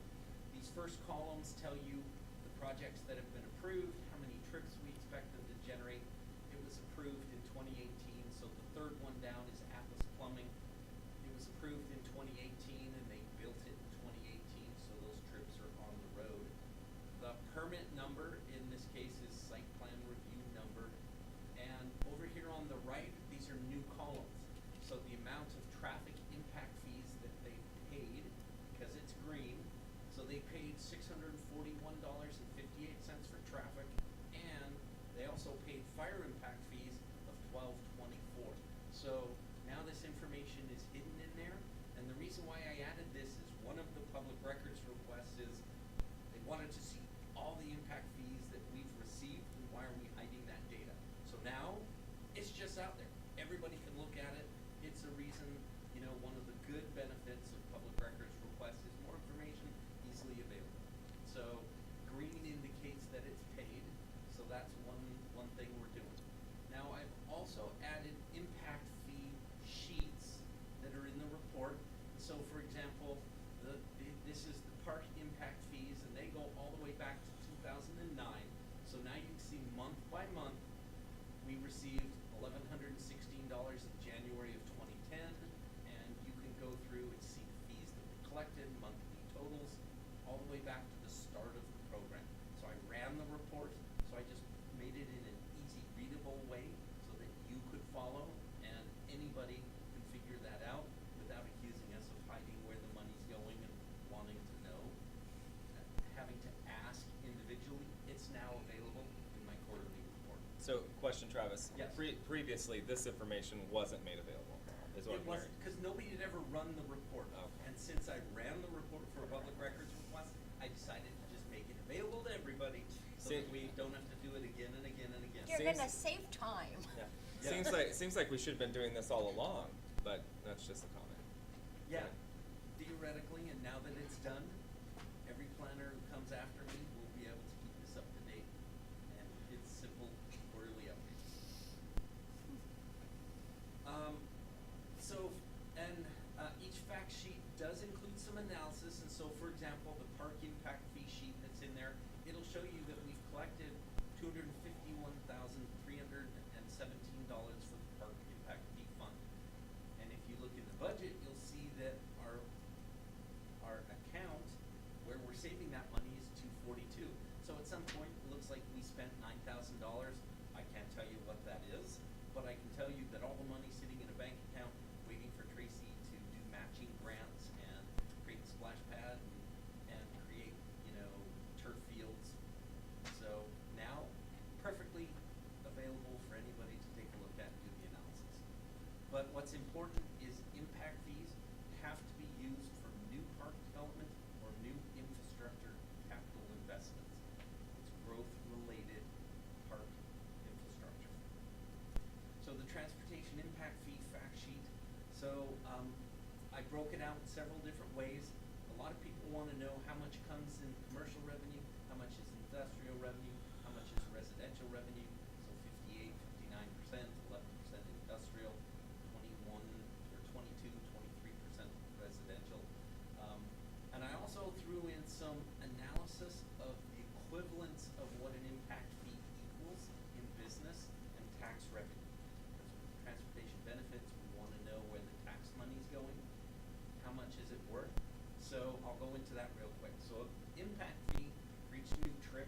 these first columns tell you the projects that have been approved, how many trips we expect them to generate. It was approved in 2018, so the third one down is Atlas Plumbing. It was approved in 2018 and they built it in 2018, so those trips are on the road. The permit number in this case is site plan review number. And over here on the right, these are new columns. So the amount of traffic impact fees that they paid, because it's green, so they paid $641.58 for traffic, and they also paid fire impact fees of $12.24. So now this information is hidden in there, and the reason why I added this is one of the public records requests is they wanted to see all the impact fees that we've received, and why are we hiding that data? So now, it's just out there. Everybody can look at it. It's a reason, you know, one of the good benefits of public records requests is more information easily available. So green indicates that it's paid, so that's one thing we're doing. Now I've also added impact fee sheets that are in the report. So for example, this is the park impact fees, and they go all the way back to 2009. So now you can see month by month, we received $1,116 in January of 2010, and you can go through and see the fees that were collected, monthly totals, all the way back to the start of the program. So I ran the report, so I just made it in an easy readable way so that you could follow, and anybody can figure that out without accusing us of hiding where the money's going and wanting to know. Having to ask individually, it's now available in my quarterly report. So, question, Travis. Yes. Previously, this information wasn't made available, is what It I'm wasn't, hearing. because nobody had ever run the report. Okay. And since I ran the report for a public records request, I decided to just make it available to everybody so that we don't have to do it again and again and again. You're Seems- gonna save time. Yeah. Yeah. Seems like we should have been doing this all along, but that's just a comment. Yeah, theoretically, and now that it's done, every planner who comes after me will be able to keep this up to date, and it's simple quarterly updates. Each fact sheet does include some analysis, and so for example, the park impact fee sheet that's in there, it'll show you that we've collected $251,317 for the park impact fee fund. And if you look in the budget, you'll see that our account where we're saving that money is $242. So at some point, it looks like we spent $9,000. I can't tell you what that is, but I can tell you that all the money sitting in a bank account waiting for Tracy to do matching grants and create the splash pad and create, turf fields. So now, perfectly available for anybody to take a look at and do the analysis. But what's important is impact fees have to be used for new park development or new infrastructure capital investments. It's growth-related park infrastructure. So the transportation impact fee fact sheet. So I broke it out in several different ways. A lot of people want to know how much comes in commercial revenue, how much is industrial revenue, how much is residential revenue, so 58, 59%, 11% industrial, 21 or 22, 23% residential. And I also threw in some analysis of the equivalence of what an impact fee equals in business and tax revenue. Because with transportation benefits, we want to know where the tax money's going. How much is it worth? So I'll go into that real quick. So impact fee for each new trip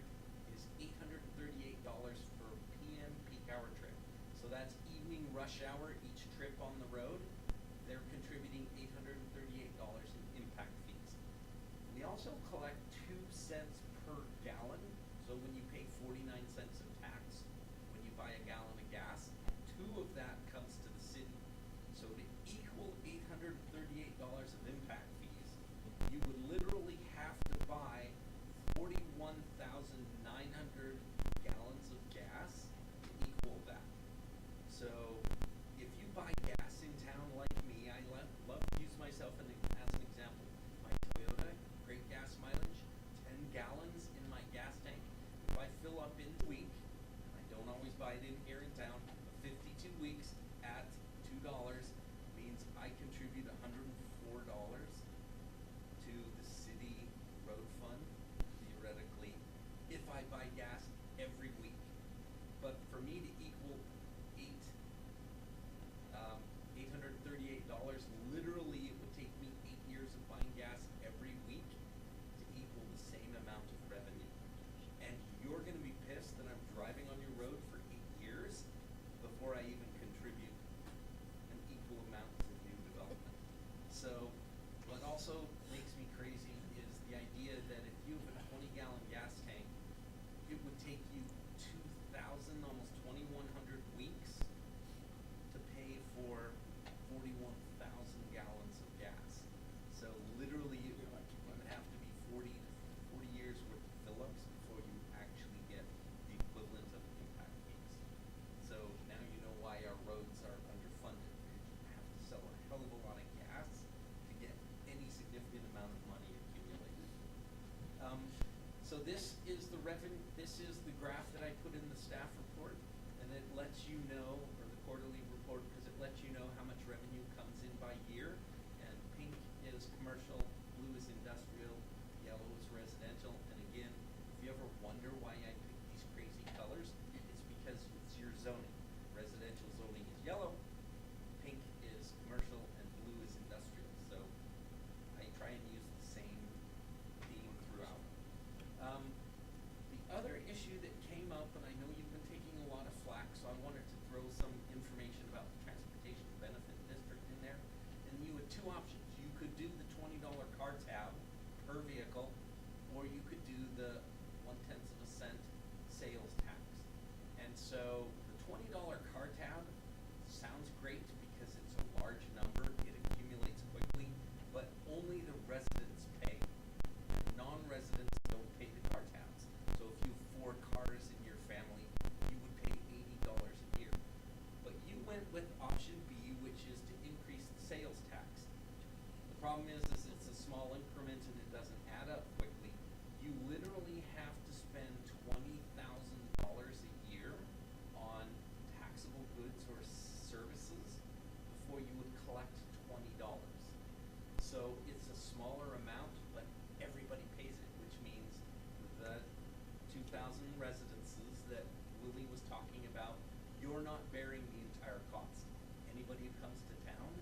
is $838 per PM peak hour trip. So that's evening rush hour, each trip on the road. They're contributing $838 in impact fees. We also collect 2 cents per gallon. So when you pay 49 cents of tax, when you buy a gallon of gas, 2 of that comes to the city. So to equal $838 of impact fees, you would literally have to buy 41,900 gallons of gas to equal that. So if you buy gas in town like me, I love to use myself as an example. My Toyota, great gas mileage, 10 gallons in my gas tank. If I fill up in a week, and I don't always buy it in here in town, 52 weeks at $2 means I contribute $104 to the city road fund, theoretically, if I buy gas every week. But for me to equal $838, literally it would take me 8 years of buying gas every week to equal the same amount of revenue. And you're gonna be pissed that I'm driving on your road for 8 years before I even contribute an equal amount to new development. So what also makes me crazy is the idea that if you have a 20-gallon gas tank, it would take you 2,000, almost 2,100 weeks to pay for 41,000 gallons of gas. So literally, it would have to be 40 years worth of fill-ups before you actually get the equivalent of impact fees. So now you know why our roads are underfunded. You have to sell a hell of a lot of gas to get any significant amount of money accumulated. So this is the this is the graph that I put in the staff report, and it lets you know, or the quarterly report, because it lets you know how much revenue comes in by year. And pink is commercial, blue is industrial, yellow is residential. And again, if you ever wonder why I pick these crazy colors, it's because it's your zoning. Residential zoning is yellow, pink is commercial, and blue is industrial. So I try and use the same theme throughout. The other issue that came up, and I know you've been taking a lot of flack, so I wanted to throw some information about the Transportation Benefit District in there. And you had 2 options. You could do the $20 car tab per vehicle, or you could do the 0.1 cent sales tax. And so the $20 car tab sounds great because it's a large number, it accumulates quickly, but only the residents pay. Non-residents don't pay the car tabs. So if you have 4 cars in your family, you would pay $80 a year. But you went with option B, which is to increase the sales tax. The problem is it's a small increment and it doesn't add up quickly. You literally have to spend $20,000 a year on taxable goods or services before you would collect $20. So it's a smaller amount, but everybody pays it, which means the 2,000 residences that Willie was talking about, you're not bearing the entire cost. Anybody who comes to town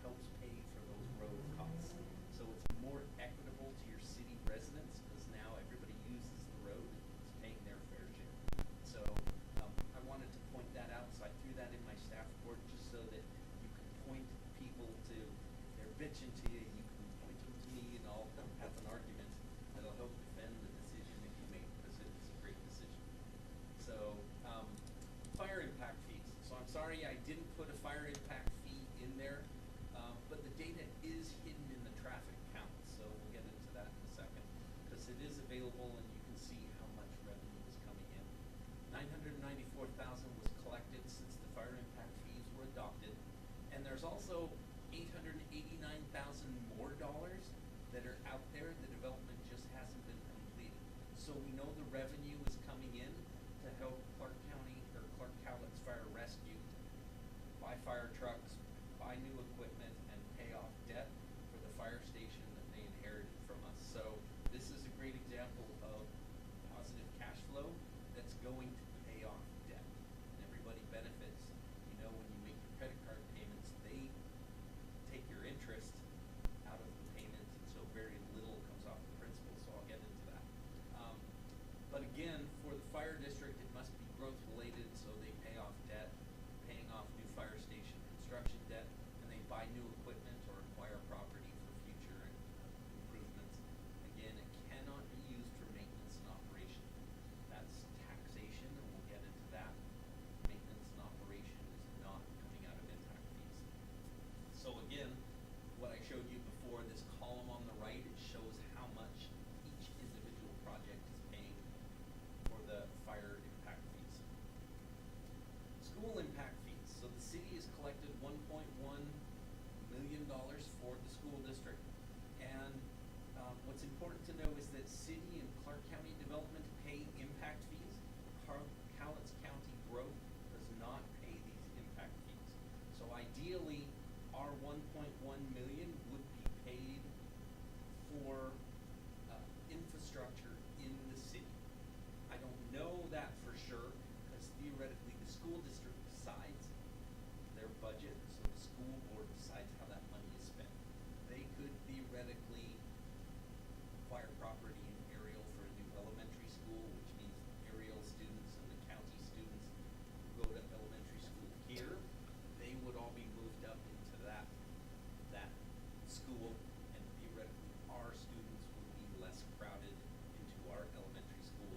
helps pay for those road costs. So it's more equitable to your city residents because now everybody uses the road and is paying their fair share. So I wanted to point that out, so I threw that in my staff report just so that you can point people to, if they're bitching to you, you can point them to me and I'll have an argument that'll help defend the decision that you made because it's a great decision. So fire impact fees. So I'm sorry I didn't put a fire impact fee in there, but the data is hidden in the traffic count. So we'll get into that in a second because it is available and you can see how much revenue is coming in. $994,000 was collected since the fire impact fees were adopted, and there's also $889,000 more dollars that are out there. The development just hasn't been completed. So we know the revenue is coming in to help Clark County or Clark Cowlitz Fire Rescue buy fire trucks, buy new equipment, and pay off debt for the fire station that they inherited from us. So this is a great example of positive cash flow that's going to pay off debt. And everybody benefits. You know, when you make your credit card payments, they take your interest out of the payment, and so very little comes off the principal, so I'll get into that. But again, for the fire district, it must be growth related, so they pay off debt, paying off new fire station construction debt, and they buy new equipment or acquire property for future improvements. Again, it cannot be used for maintenance and operation. That's taxation, and we'll get into that. Maintenance and operation is not coming out of impact fees. So again, what I showed you before, this column on the right, it shows how much each individual project is paying for the fire impact fees. School impact fees. So the city has collected $1.1 million for the school district. And what's important to know is that city and Clark County Development pay impact fees. Cowlitz County Growth does not pay these impact fees. So ideally, our $1.1 million would be paid for infrastructure in the city. I don't know that for sure, because theoretically the school district decides their budget, so the school board decides how that money is spent. They could theoretically acquire property in Ariel for a new elementary school, which means Ariel students and the county students who go to elementary school here, they would all be moved up into that school, and theoretically our students would be less crowded into our elementary school.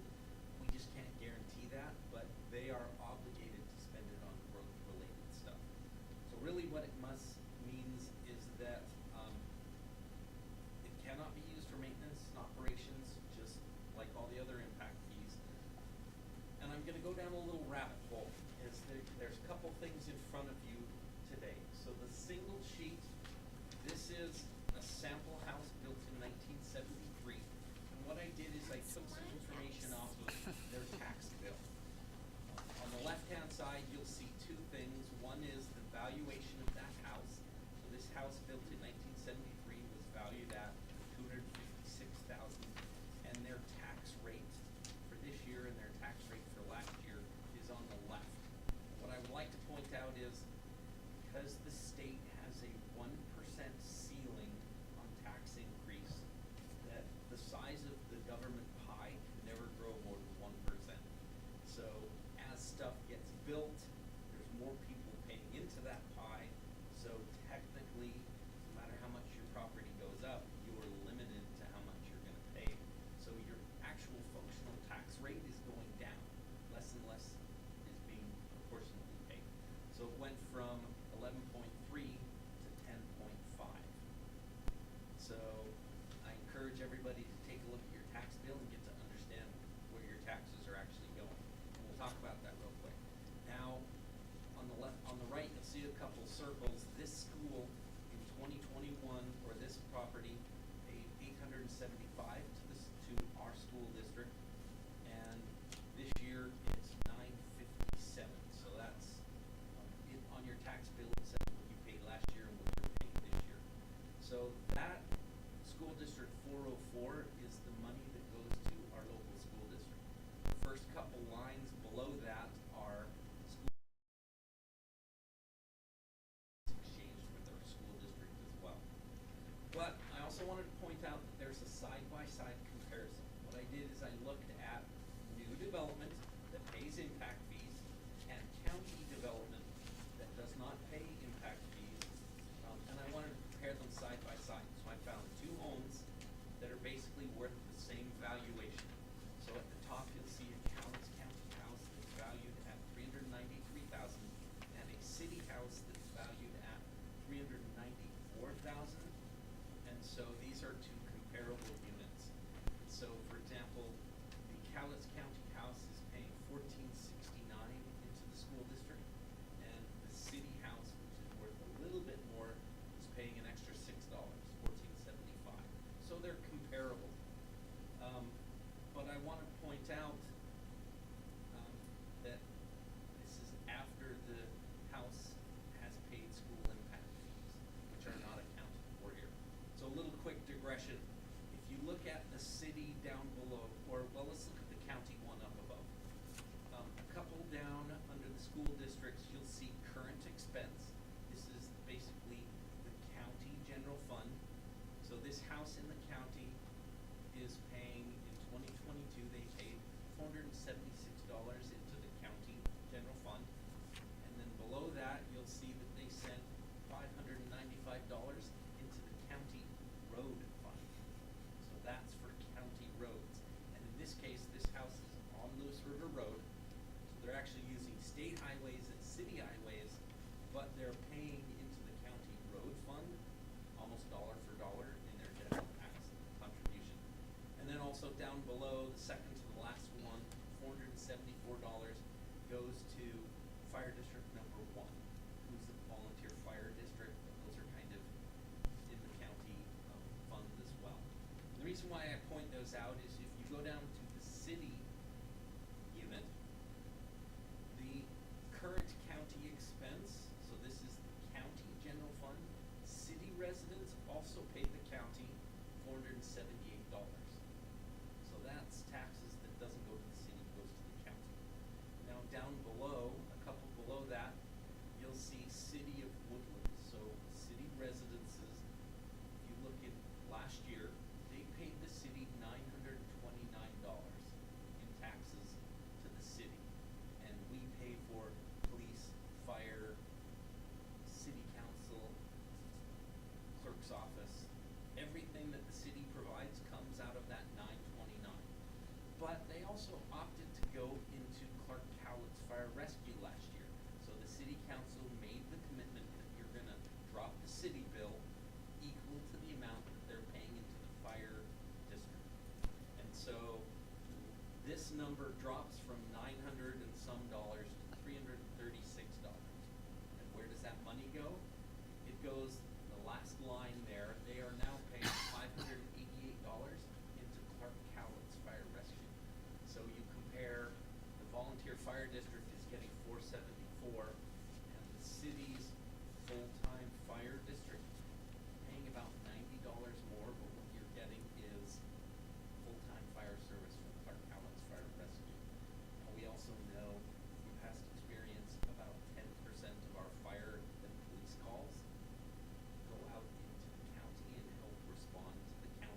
We just can't guarantee that, but they are obligated to spend it on growth related stuff. So really what it must means is that it cannot be used for maintenance and operations, just like all the other impact fees. And I'm gonna go down a little rabbit hole. There's a couple things in front of you today. So the single sheet, this is a sample house built in 1973. And what I did is I took some information off of their tax bill. On the left-hand side, you'll see two things. One is the valuation of that house. So this house built in 1973 was valued at $256,000, and their tax rate for this year and their tax rate for last year is on the left. What I would like to point out is, because the state has a 1% ceiling on tax increase, that the size of the government pie can never grow more than 1%. So as stuff gets built, there's more people paying into that pie. So technically, no matter how much your property goes up, you are limited to how much you're gonna pay. So your actual functional tax rate is going down. Less and less is being proportionately paid. So it went from 11.3 to 10.5. So I encourage everybody to take a look at your tax bill and get to understand where your taxes are actually going. And we'll talk about that real quick. Now, on the right, you'll see a couple circles. This school in 2021, or this property, paid $875 to our school district, and this year it's $957. So that's on your tax bill. It says what you paid last year and what you're paying this year. So that school district 404 is the money that goes to our local school district. The first couple lines below that are school exchanged with our school district as well. But I also wanted to point out that there's a side-by-side comparison. What I did is I looked at new development that pays impact fees and county development that does not pay impact fees, and I wanted to compare them side by side. So I found two homes that are basically worth the same valuation. So at the top you'll see a Cowlitz County house that's valued at $393,000 and a city house that's valued at $394,000. And so these are two comparable units. So for example, the Cowlitz County house is paying $1,469 into the school district, and the city house, which is worth a little bit more, is paying an extra $6, $1,475. So they're comparable. But I want to point out the city down below, or, well, let's look at the county one up above. A couple down under the school districts, you'll see current expense. This is basically the county general fund. So this house in the county is paying, in 2022, they paid $476 into the county general fund. And then below that, you'll see that they sent $595 into the county road fund. So that's for county roads. And in this case, this house is on Lewis River Road. So they're actually using state highways and city highways, but they're paying into the county road fund almost dollar for dollar in their general tax contribution. And then also down below, the second to the last one, $474 goes to fire district number 1, who's the volunteer fire district, but those are kind of in the county fund as well. The reason why I point those out is if you go down to the city unit, the current county expense, so this is the county general fund, city residents also pay the county $478. So that's taxes that doesn't go to the city, goes to the county. Now down below, a couple below that, you'll see City of Woodlands. So city residences, if you look at last year, they paid the city $929 in taxes to the city. And we pay for police, fire, city council, clerk's office. Everything that the city provides comes out of that $929. But they also opted to go into Clark Cowlitz Fire Rescue last year. So the city council made the commitment that you're gonna drop the city bill equal to the amount that they're paying into the fire district. And so this number drops from $900 and some dollars to $336. And where does that money go? It goes, the last line there, they are now paying $588 into Clark Cowlitz Fire Rescue. So you compare, the volunteer fire district is getting $474, and the city's full-time fire district paying about $90 more, but what you're getting is full-time fire service from Clark Cowlitz Fire Rescue. And we also know from past experience, about 10% of our fire and police calls go out into the county and help respond to the county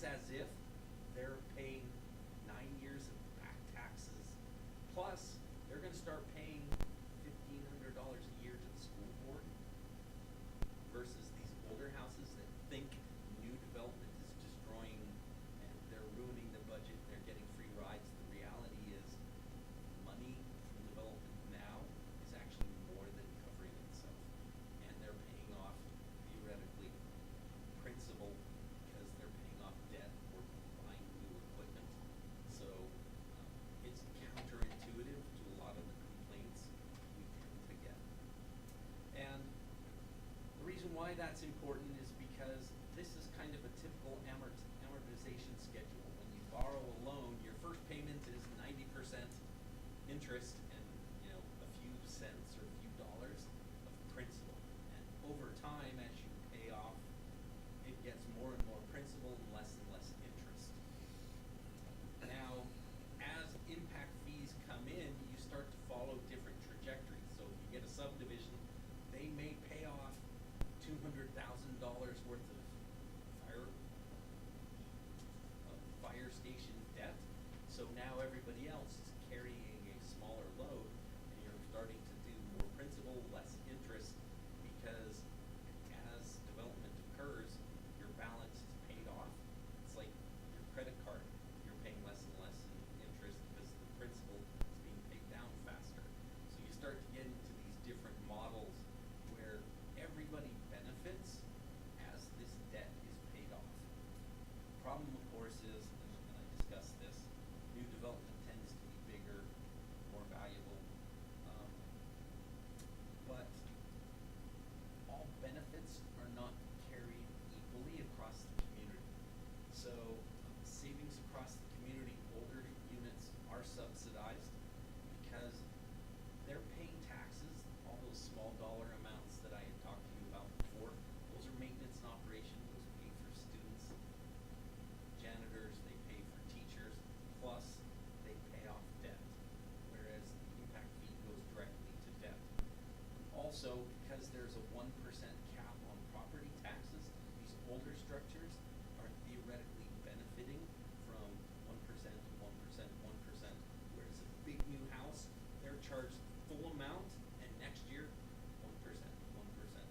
it's as if they're paying 9 years of back taxes, plus they're gonna start paying $1,500 a year to the school board versus these older houses that think new development is destroying and they're ruining the budget, they're getting free rides. The reality is money from development now is actually more than covering itself. And they're paying off theoretically principal because they're paying off debt or buying new equipment. So it's counterintuitive to a lot of the complaints we tend to get. And the reason why that's important is because this is kind of a typical amortization schedule. When you borrow a loan, your first payment is 90% interest and a few cents or a few dollars of principal. And over time, as you pay off, it gets more and more principal and less interest. Now, as impact fees come in, you start to follow different trajectories. So if you get a subdivision, they may pay off $200,000 worth of fire station debt. So now everybody else is carrying a smaller load, and you're starting to do more principal, less interest, because as development occurs, your balance is paid off. It's like your credit card. You're paying less and less in interest because the principal is being paid down faster. So you start to get into these different models where everybody benefits as this debt is paid off. The problem, of course, is, and I discussed this, new development tends to be bigger, more valuable, but all benefits are not carried equally across the community. So savings across the community, older units are subsidized because they're paying taxes. All those small dollar amounts that I had talked to you about before, those are maintenance and operation. Those pay for students, janitors, they pay for teachers, plus they pay off debt, whereas the impact fee goes directly to debt. Also, because there's a 1% cap on property taxes, these older structures are theoretically benefiting from 1%, 1%, 1%, whereas a big new house, they're charged full amount, and next year, 1%, 1%, 1%.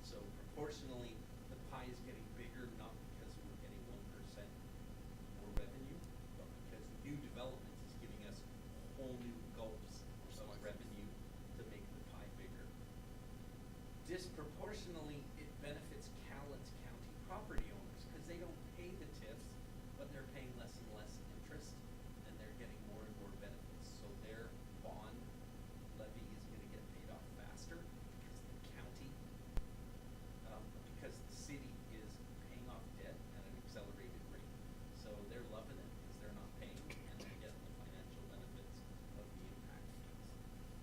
So proportionally, the pie is getting bigger, not because we're getting 1% more revenue, but because new development is giving us whole new gulps of revenue to make the pie bigger. Disproportionately, it benefits Cowlitz County property owners because they don't pay the TIFs, but they're paying less and less interest, and they're getting more and more benefits. So their bond levy is going to get paid off faster because the county, because the city is paying off debt at an accelerated rate. So they're loving it because they're not paying and they're getting the financial benefits of the impact fees.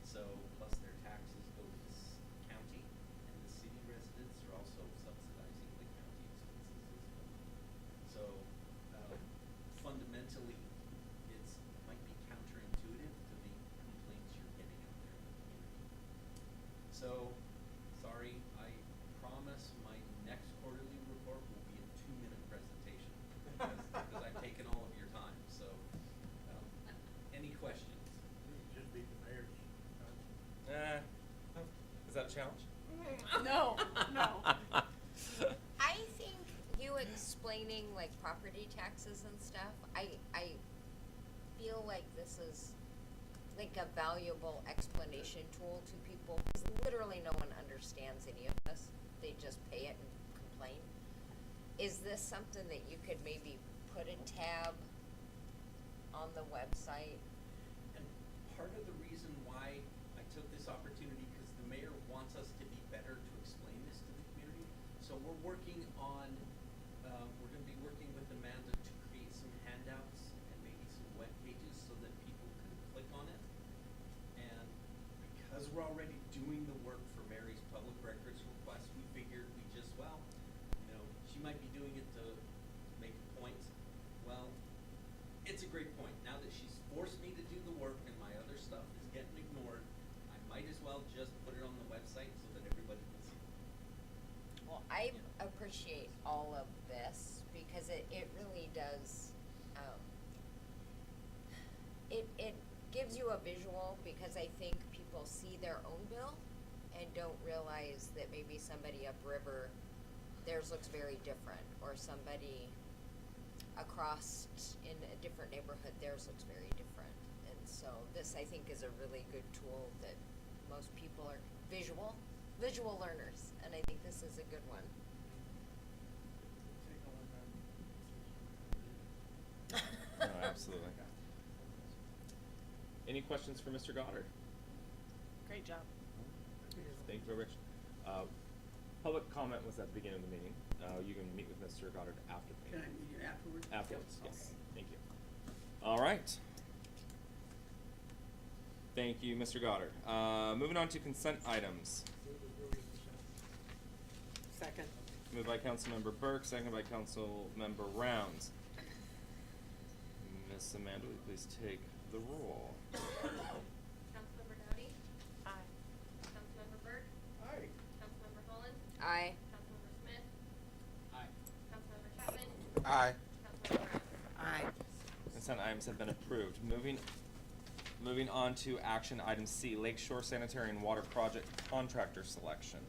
So plus their taxes go to the county, and the city residents are also subsidizing the county expenses as well. So fundamentally, it might be counterintuitive to the complaints you're getting out there in the community. So, sorry, I promise my next quarterly report will be a 2-minute presentation because I've taken all of your time. So, any questions? Should be the mayor's. Is that a challenge? No, no. I think you explaining like property taxes and stuff, I feel like this is like a valuable explanation tool to people, because literally no one understands any of this. They just pay it and complain. Is this something that you could maybe put a tab on the website? And part of the reason why I took this opportunity, because the mayor wants us to be better to explain this to the community. So we're working on, we're going to be working with Amanda to create some handouts and maybe some web pages so that people can click on it. And because we're already doing the work for Mary's public records request, we figured we just, she might be doing it to make a point. Well, it's a great point. Now that she's forced me to do the work and my other stuff is getting ignored, I might as well just put it on the website so that everybody can see it. Well, I appreciate all of this because it really does, it gives you a visual, because I think people see their own bill and don't realize that maybe somebody upriver, theirs looks very different, or somebody across in a different neighborhood, theirs looks very different. And so this, I think, is a really good tool that most people are visual learners, and I think this is a good one. No, absolutely. Any questions for Mr. Goddard? Great job. Thank you very much. Public comment was at the beginning of the meeting. You can meet with Mr. Goddard after the Can I meeting. meet you afterwards? Afterwards, yes. Okay. Thank you. All right. Thank you, Mr. Goddard. Moving on to consent items. Second. Moved by Councilmember Burke, seconded by Councilmember Rounds. Miss Amanda, will you please take the roll? Councilmember Doughty? Aye. Councilmember Burke? Aye. Councilmember Holland? Aye. Councilmember Smith? Aye. Councilmember Chapman? Aye. Councilmember Rounds? Aye. Consent items have been approved. Moving on to action item C, Lakeshore Sanitary and Water Project Contractor Selection.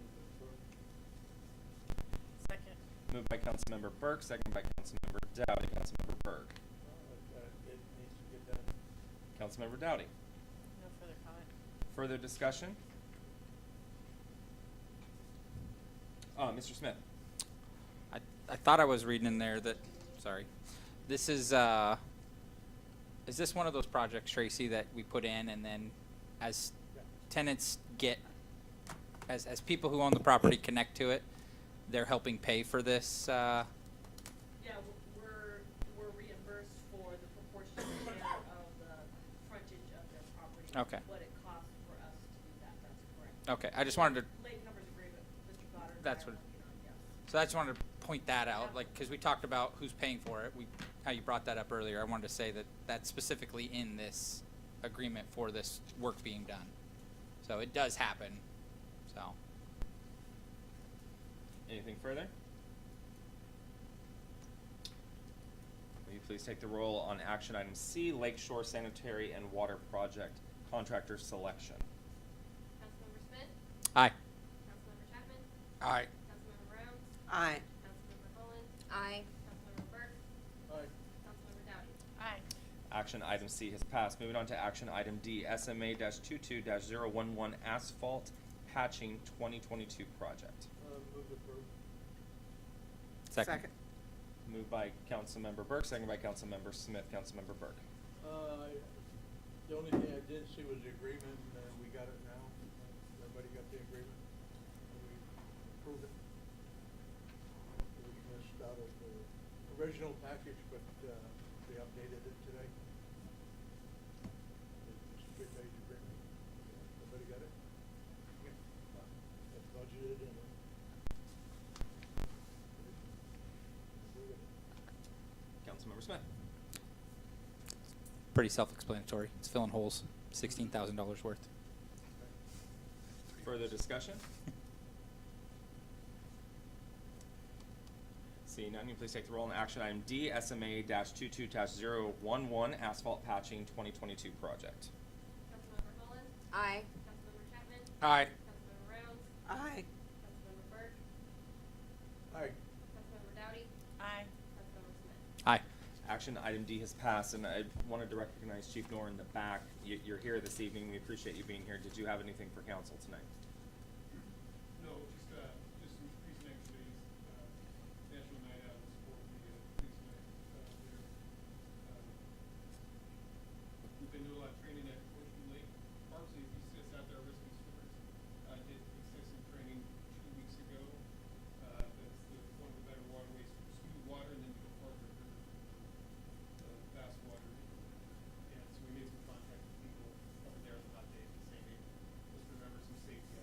Second. Moved by Councilmember Burke, seconded by Councilmember Doughty. Councilmember Burke. It needs to get done. Councilmember Doughty. No further comment. Further discussion? Mr. Smith. I thought I was reading in there that, sorry, this is this one of those projects, Tracy, that we put in and then as tenants get, as people who own the property connect to it, they're helping pay for this, Yeah, we're reimbursed for the proportionate share of the frontage of their property. Okay. What it costs for us to do that, that's correct. okay, I just wanted to, Lake Numbers agreement, Mr. Goddard and I That's are what- working on, yes. so I just wanted to point that out, like, cause we talked about who's paying for it, how you brought that up earlier, I wanted to say that that's specifically in this agreement for this work being done. So it does happen, so. Anything further? Will you please take the roll on action item C, Lakeshore Sanitary and Water Project Contractor Selection? Councilmember Smith? Aye. Councilmember Chapman? Aye. Councilmember Rounds? Aye. Councilmember Holland? Aye. Councilmember Burke? Aye. Councilmember Doughty? Aye. Action item C has passed. Moving on to action item D, SMA-22-011 Asphalt Patching 2022 Project. Move approved. Second. Moved by Councilmember Burke, seconded by Councilmember Smith. Councilmember Burke. The only thing I didn't see was the agreement, we got it now. Everybody got the agreement? We approved it. We missed out of the original package, but, they updated it today. It's a three-page agreement. Everybody got it? It's budgeted and. Councilmember Smith. Pretty self-explanatory. It's filling holes, $16,000 worth. Further discussion? Seeing none, you please take the roll on action item D, SMA-22-011 Asphalt Patching 2022 Project. Councilmember Holland? Aye. Councilmember Chapman? Aye. Councilmember Rounds? Aye. Councilmember Burke? Aye. Councilmember Doughty? Aye. Councilmember Smith? Aye. Action item D has passed, and I wanted to recognize Chief Knorr in the back. You're here this evening. We appreciate you being here. Did you have anything for council tonight? No, just some recent activities, National Night Out in support of the police night there. We've been doing a lot of training at Ocean Lake. Obviously, if you see us out there risking swimmers, I did extensive training 2 weeks ago. That's one of the better waterways for smooth water, and then you go farther for fast water. And so we made some contact with people over there on the hot days and saying, hey, let's remember some safety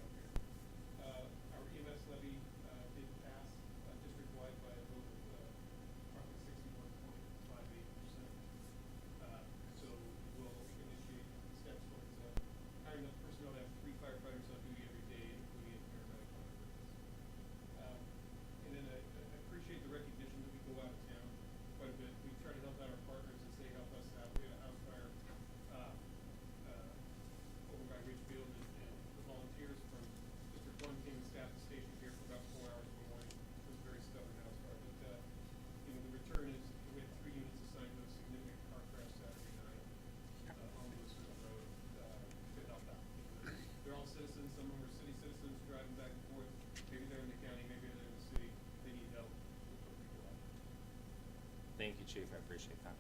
Chief, I appreciate that.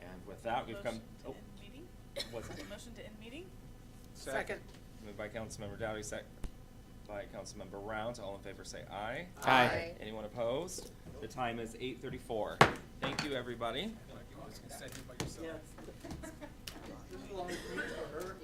And with that, we've come, Motion to oh, end meeting? what's that? Motion to end meeting? Second. Moved by Councilmember Dowdy, sec by Councilmember Rounds. All in favor say aye. Aye. Anyone opposed? The time is 8:34. Thank you, everybody. I feel like you always can say it by yourself. This is a long week for her.